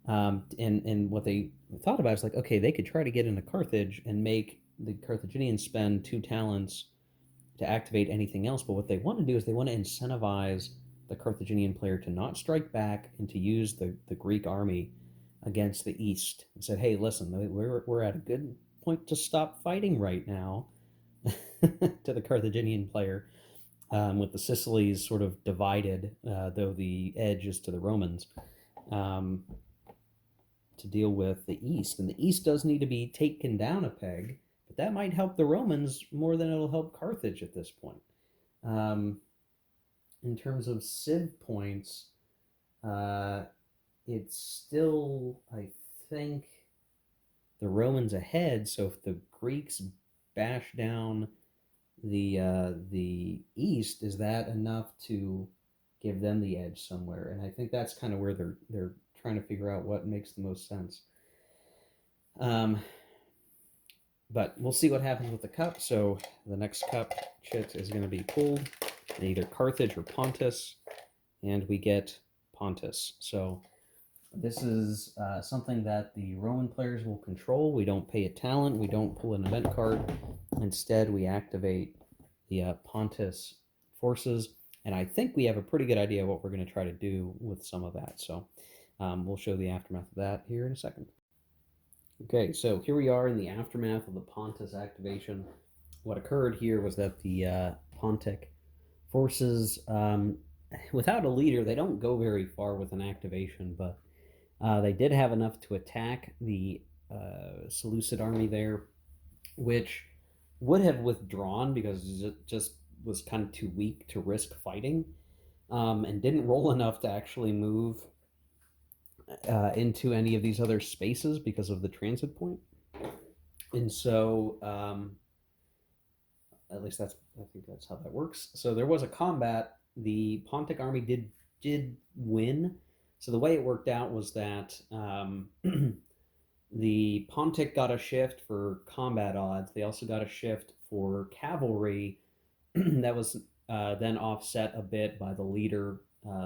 And what they thought about is like, okay, they could try to get into Carthage and make the Carthaginians spend 2 talents to activate anything else. But what they want to do is they want to incentivize the Carthaginian player to not strike back and to use the Greek army against the East, and said, hey, listen, we're at a good point to stop fighting right now to the Carthaginian player, with the Sicilies sort of divided, though the edge is to the Romans, to deal with the East. And the East does need to be taken down a peg, but that might help the Romans more than it'll help Carthage at this point. In terms of Civ points, it's still, I think, the Romans ahead. So if the Greeks bash down the East, is that enough to give them the edge somewhere? And I think that's kind of where they're trying to figure out what makes the most sense. But we'll see what happens with the cup. So the next cup chit is going to be pulled in either Carthage or Pontus, and we get Pontus. So this is something that the Roman players will control. We don't pay a talent. We don't pull an event card. Instead, we activate the Pontus forces. And I think we have a pretty good idea of what we're going to try to do with some of that. So we'll show the aftermath of that here in a second. Okay, so here we are in the aftermath of the Pontus activation. What occurred here was that the Pontic forces, without a leader, they don't go very far with an activation, but they did have enough to attack the Seleucid army there, which would have withdrawn because it just was kind of too weak to risk fighting, and didn't roll enough to actually move into any of these other spaces because of the transit point. And so, at least I think that's how that works. So there was a combat. The Pontic army did win. So the way it worked out was that the Pontic got a shift for combat odds. They also got a shift for cavalry that was then offset a bit by the leader,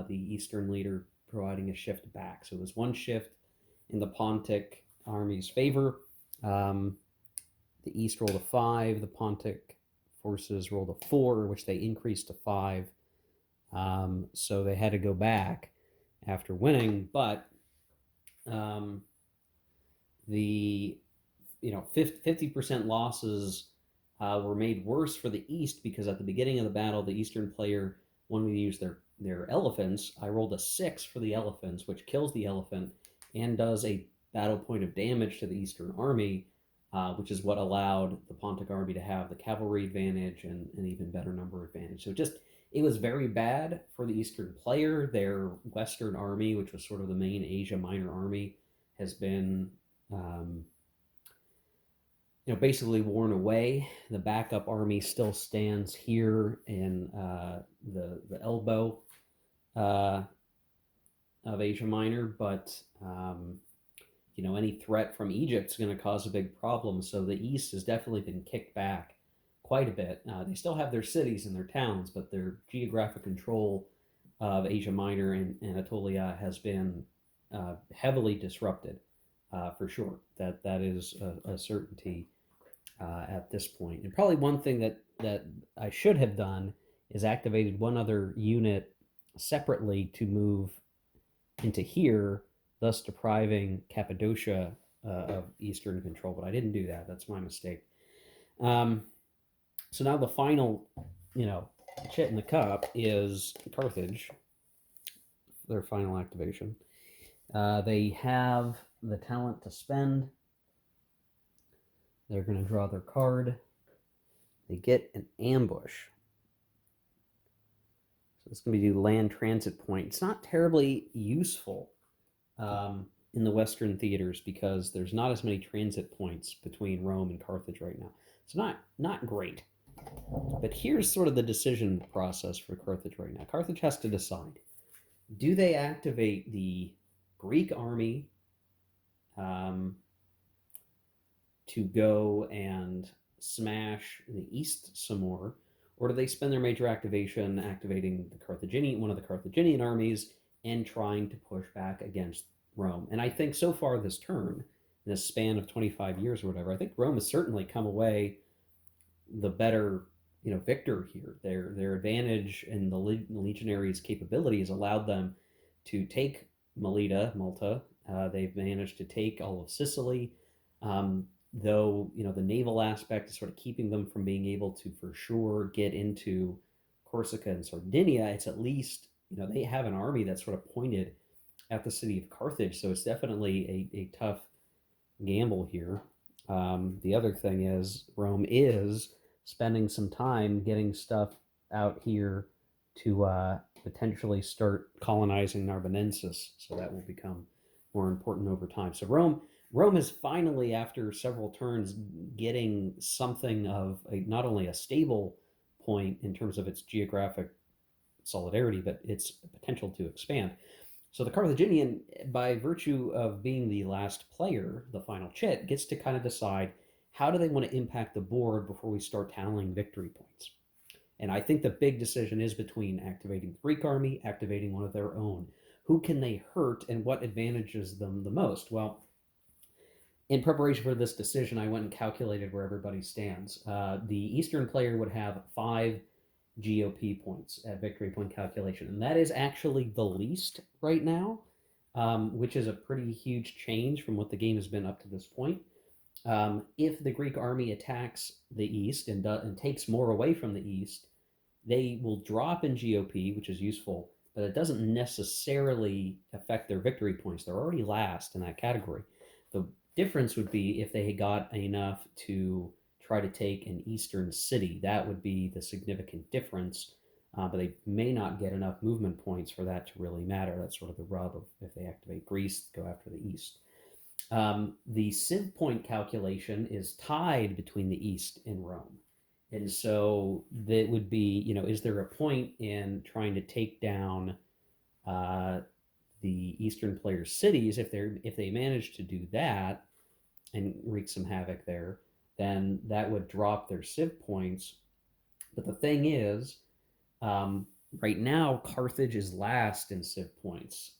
the Eastern leader, providing a shift back. So there's one shift in the Pontic army's favor. The East rolled a 5. The Pontic forces rolled a 4, which they increased to 5. So they had to go back after winning, but the 50% losses were made worse for the East because at the beginning of the battle, the Eastern player wanted to use their elephants. I rolled a 6 for the elephants, which kills the elephant and does a battle point of damage to the Eastern army, which is what allowed the Pontic army to have the cavalry advantage and an even better number advantage. So it was very bad for the Eastern player. Their Western army, which was sort of the main Asia Minor army, has been basically worn away. The backup army still stands here in the elbow of Asia Minor, but any threat from Egypt is going to cause a big problem. So the East has definitely been kicked back quite a bit. They still have their cities and their towns, but their geographic control of Asia Minor and Anatolia has been heavily disrupted, for sure. That is a certainty at this point. And probably one thing that I should have done is activated one other unit separately to move into here, thus depriving Cappadocia of eastern control. But I didn't do that. That's my mistake. Um, so now the final, you know, chit in the cup is Carthage, their final activation. They have the talent to spend. They're going to draw their card. They get an ambush. So it's going to be land transit point. It's not terribly useful in the Western theaters because there's not as many transit points between Rome and Carthage right now. It's not great. But here's sort of the decision process for Carthage right now. Carthage has to decide: do they activate the Greek army um, to go and smash the east some more, or do they spend their major activation activating one of the Carthaginian armies and trying to push back against Rome? And I think so far this turn, in this span of 25 years or whatever, I think Rome has certainly come away the better, victor here. Their advantage in the legionaries' capabilities allowed them to take Malta. They've managed to take all of Sicily. Though the naval aspect is sort of keeping them from being able to for sure get into Corsica and Sardinia, it's at least they have an army that's sort of pointed at the city of Carthage, so it's definitely a tough gamble here. The other thing is Rome is spending some time getting stuff out here to potentially start colonizing Narbonensis, so that will become more important over time. So Rome is finally, after several turns, getting something of not only a stable point in terms of its geographic solidarity, but its potential to expand. So the Carthaginian, by virtue of being the last player, the final chit, gets to kind of decide how do they want to impact the board before we start tallying victory points. And I think the big decision is between activating the Greek army, activating one of their own. Who can they hurt and what advantages them the most? Well, in preparation for this decision, I went and calculated where everybody stands. The Eastern player would have 5 GOP points at victory point calculation, and that is actually the least right now, which is a pretty huge change from what the game has been up to this point. If the Greek army attacks the east and takes more away from the east, they will drop in GOP, which is useful, but it doesn't necessarily affect their victory points. They're already last in that category. The difference would be if they got enough to try to take an eastern city. That would be the significant difference, but they may not get enough movement points for that to really matter. That's sort of the rub of if they activate Greece, go after the east. The civ point calculation is tied between the east and Rome. And so that would be, is there a point in trying to take down the eastern players' cities? If they manage to do that and wreak some havoc there, then that would drop their civ points. But the thing is, right now Carthage is last in civ points.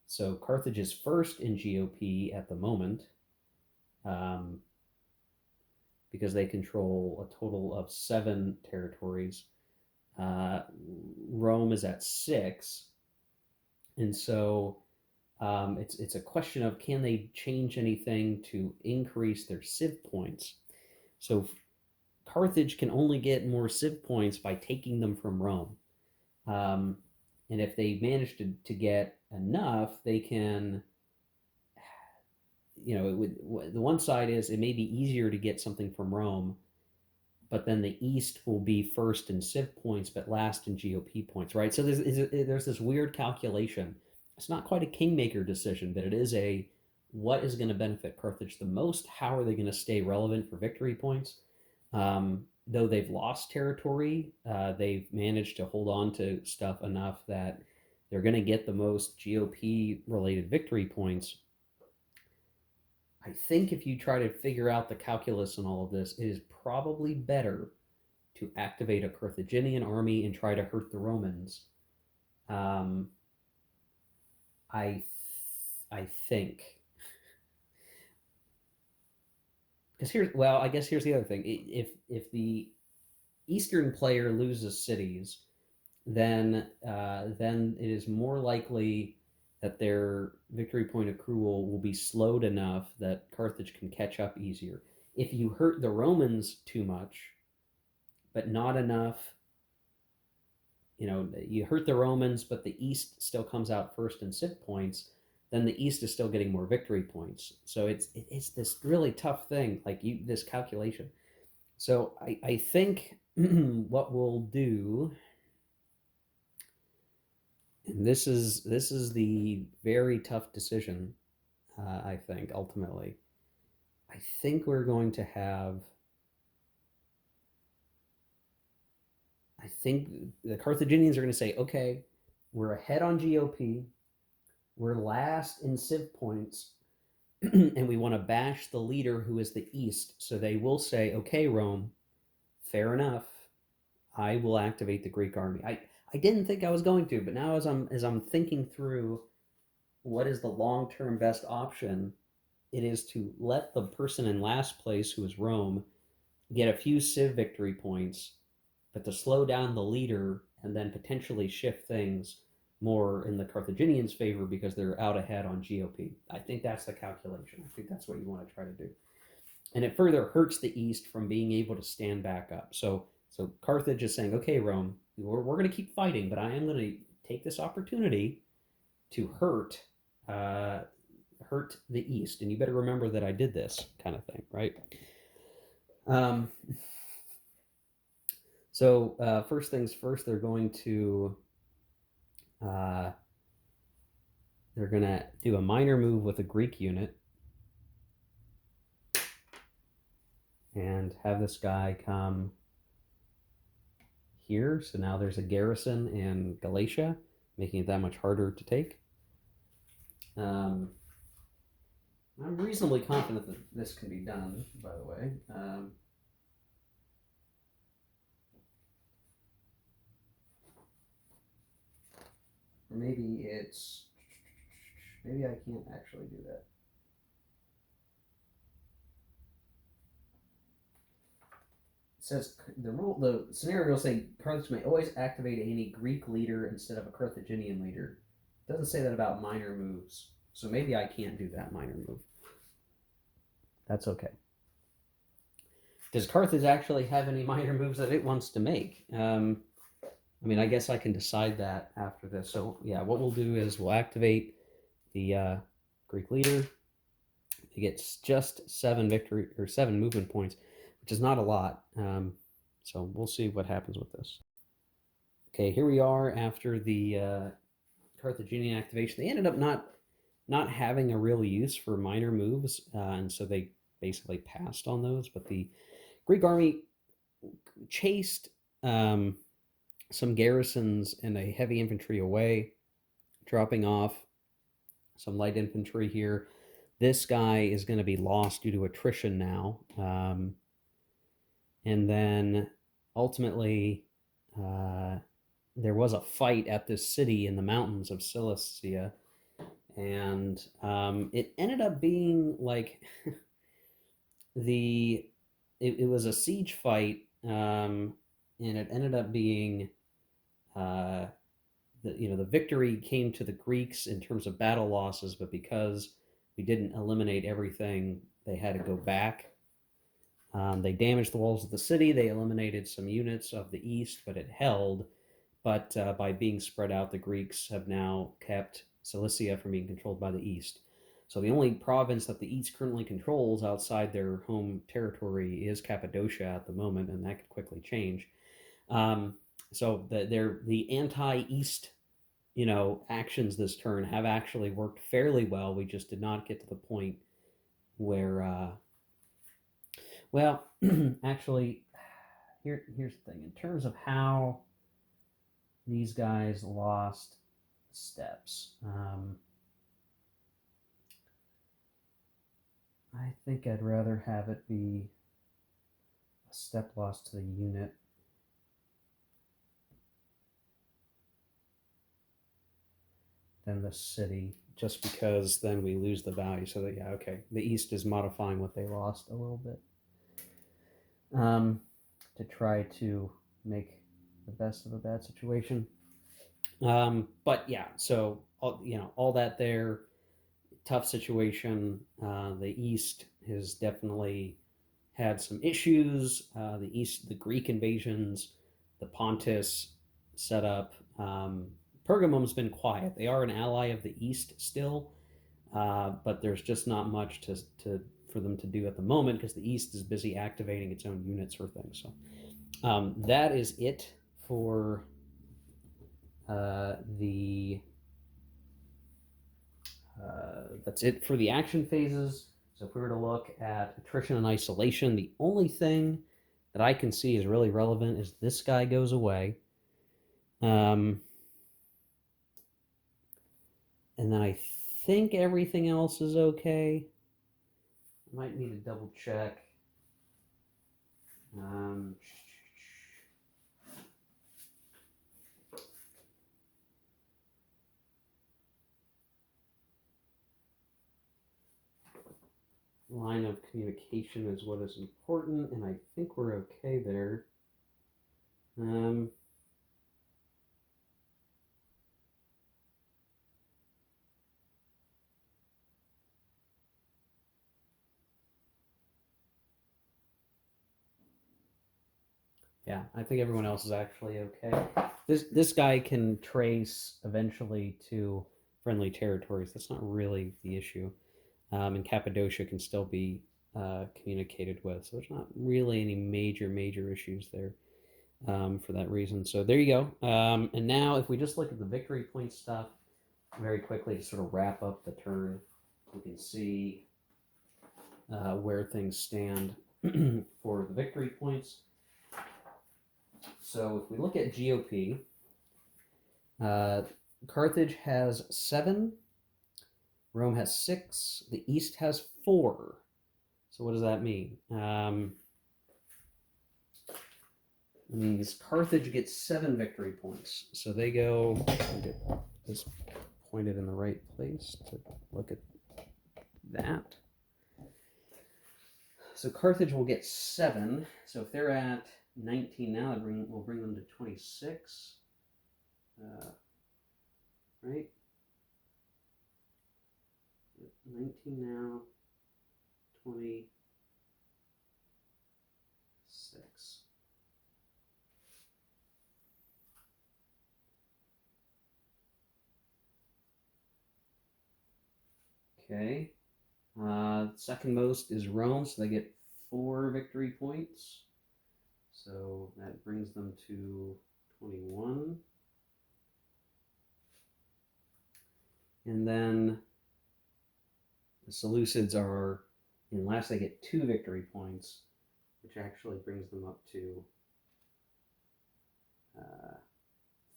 So Carthage is first in GOP at the moment, because they control a total of 7 territories. Rome is at 6, and so it's a question of can they change anything to increase their civ points. So Carthage can only get more civ points by taking them from Rome. And if they manage to get enough, they can, the one side is it may be easier to get something from Rome, but then the East will be first in civ points, but last in GOP points, right? So there's this weird calculation. It's not quite a kingmaker decision, but it is what is going to benefit Carthage the most? How are they going to stay relevant for victory points? Though they've lost territory, they've managed to hold on to stuff enough that they're going to get the most GOP-related victory points. I think if you try to figure out the calculus in all of this, it is probably better to activate a Carthaginian army and try to hurt the Romans. I think. Because I guess here's the other thing. If the Eastern player loses cities, then it is more likely that their victory point accrual will be slowed enough that Carthage can catch up easier. If you hurt the Romans too much, but not enough, you hurt the Romans, but the East still comes out first in civ points, then the East is still getting more victory points. So it's this really tough thing, like this calculation. So I think what we'll do, and this is the very tough decision, I think ultimately. I think we're going to have. I think the Carthaginians are going to say, okay, we're ahead on GOP, we're last in civ points, and we want to bash the leader who is the East. So they will say, okay, Rome, fair enough. I will activate the Greek army. I didn't think I was going to, but now as I'm thinking through what is the long-term best option, it is to let the person in last place, who is Rome, get a few civ victory points, but to slow down the leader and then potentially shift things more in the Carthaginians' favor because they're out ahead on GOP. I think that's the calculation. I think that's what you want to try to do. And it further hurts the East from being able to stand back up. So Carthage is saying, okay, Rome, we're going to keep fighting, but I am going to take this opportunity to hurt the East. And you better remember that I did this, kind of thing, right? So first things first, they're going to do a minor move with a Greek unit and have this guy come here. So now there's a garrison in Galatia, making it that much harder to take. I'm reasonably confident that this can be done, by the way. Or maybe I can't actually do that. It says the scenario will say Carthage may always activate any Greek leader instead of a Carthaginian leader. It doesn't say that about minor moves, so maybe I can't do that minor move. That's okay. Does Carthage actually have any minor moves that it wants to make? I guess I can decide that after this. So yeah, what we'll do is we'll activate the Greek leader. He gets just 7 movement points, which is not a lot. So we'll see what happens with this. Okay, here we are after the Carthaginian activation. They ended up not having a real use for minor moves, and so they basically passed on those. But the Greek army chased some garrisons and a heavy infantry away, dropping off some light infantry here. This guy is going to be lost due to attrition now. And then ultimately, there was a fight at this city in the mountains of Cilicia. And it ended up being like it was a siege fight, and it ended up being the victory came to the Greeks in terms of battle losses, but because we didn't eliminate everything, they had to go back. They damaged the walls of the city. They eliminated some units of the east, but it held. But by being spread out, the Greeks have now kept Cilicia from being controlled by the east. So the only province that the east currently controls outside their home territory is Cappadocia at the moment, and that could quickly change. So the anti-east, actions this turn have actually worked fairly well. We just did not get to the point where, actually, here's the thing. In terms of how these guys lost steps, I think I'd rather have it be a step loss to the unit than the city, just because then we lose the value. So that, yeah, okay, the east is modifying what they lost a little bit, to try to make the best of a bad situation. But yeah, so all that there, tough situation. The East has definitely had some issues. The Greek invasions, the Pontus setup. Pergamum's been quiet. They are an ally of the East still, but there's just not much to for them to do at the moment because the East is busy activating its own units or things. So that is it for the that's it for the action phases. So if we were to look at attrition and isolation, the only thing that I can see is really relevant is this guy goes away. And then I think everything else is okay. I might need to double check. Um, line of communication is what is important, and I think we're okay there. Um, yeah, I think everyone else is actually okay. This guy can trace eventually to friendly territories. That's not really the issue. And Cappadocia can still be communicated with. So there's not really any major issues there for that reason. So there you go. And now, if we just look at the victory point stuff very quickly to sort of wrap up the turn, we can see where things stand for the victory points. So if we look at GOP, Carthage has 7, Rome has 6, the East has 4. So what does that mean? It means Carthage gets 7 victory points. So they go, get this pointed in the right place to look at that. So Carthage will get 7. So if they're at 19 now, we'll bring them to 26. Right? 19 now, 26. Okay. Second most is Rome, so they get 4 victory points. So that brings them to 21. And then the Seleucids are in last, they get 2 victory points, which actually brings them up to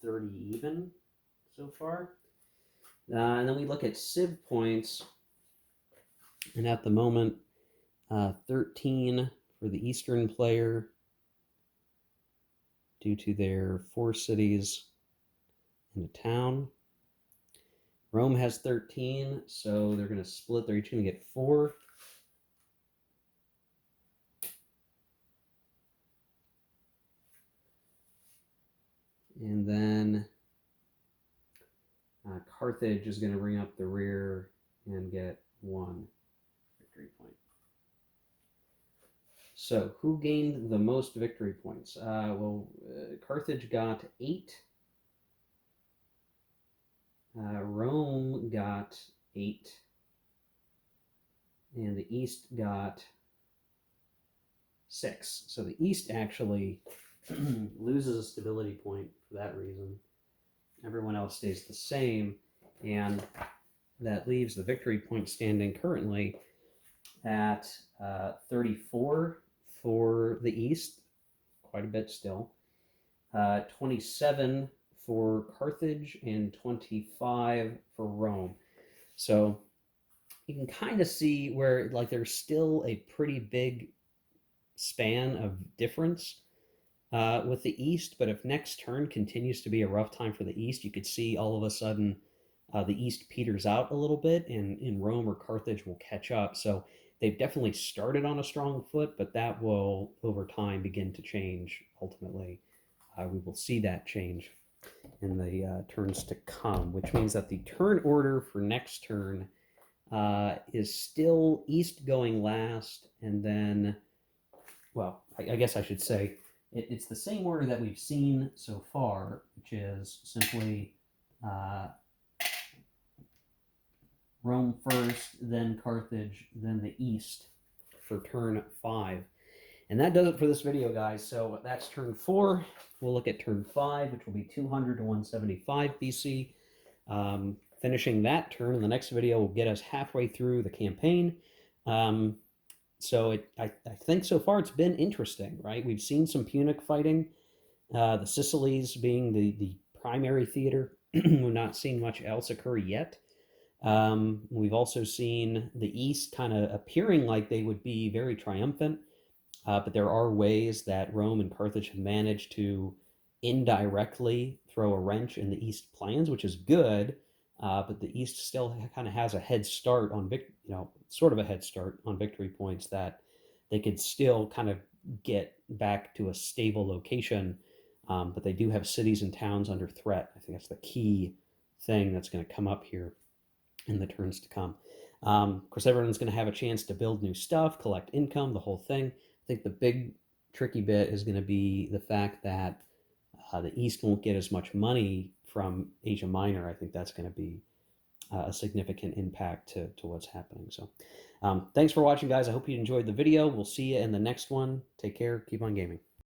30 even so far. And then we look at Civ points, and at the moment, 13 for the Eastern player due to their 4 cities and a town. Rome has 13, so they're going to split. They're each going to get 4. And then Carthage is going to bring up the rear and get 1 victory point. So who gained the most victory points? Carthage got 8. Rome got 8. And the East got 6. So the East actually loses a stability point for that reason. Everyone else stays the same, and that leaves the victory point standing currently at 34 for the East, quite a bit still, 27 for Carthage, and 25 for Rome. So you can kind of see where there's still a pretty big span of difference with the East, but if next turn continues to be a rough time for the East, you could see all of a sudden the East peters out a little bit, and in Rome or Carthage will catch up. So they've definitely started on a strong foot, but that will over time begin to change. Ultimately, we will see that change in the turns to come, which means that the turn order for next turn is still East going last, and then, well, I guess I should say it's the same order that we've seen so far, which is simply Rome first, then Carthage, then the East for turn 5. And that does it for this video, guys. So that's turn 4. We'll look at turn 5, which will be 200 to 175 BC. Finishing that turn in the next video will get us halfway through the campaign. So I think so far it's been interesting, right? We've seen some Punic fighting, the Sicilies being the primary theater. We've not seen much else occur yet. We've also seen the East kind of appearing like they would be very triumphant, but there are ways that Rome and Carthage have managed to indirectly throw a wrench in the East plans, which is good. But the East still kind of has a head start on sort of a head start on victory points that they could still kind of get back to a stable location. But they do have cities and towns under threat. I think that's the key thing that's going to come up here in the turns to come. Of course, everyone's going to have a chance to build new stuff, collect income, the whole thing. I think the big tricky bit is going to be the fact that the East won't get as much money from Asia Minor. I think that's going to be a significant impact to what's happening. So thanks for watching, guys. I hope you enjoyed the video. We'll see you in the next one. Take care. Keep on gaming.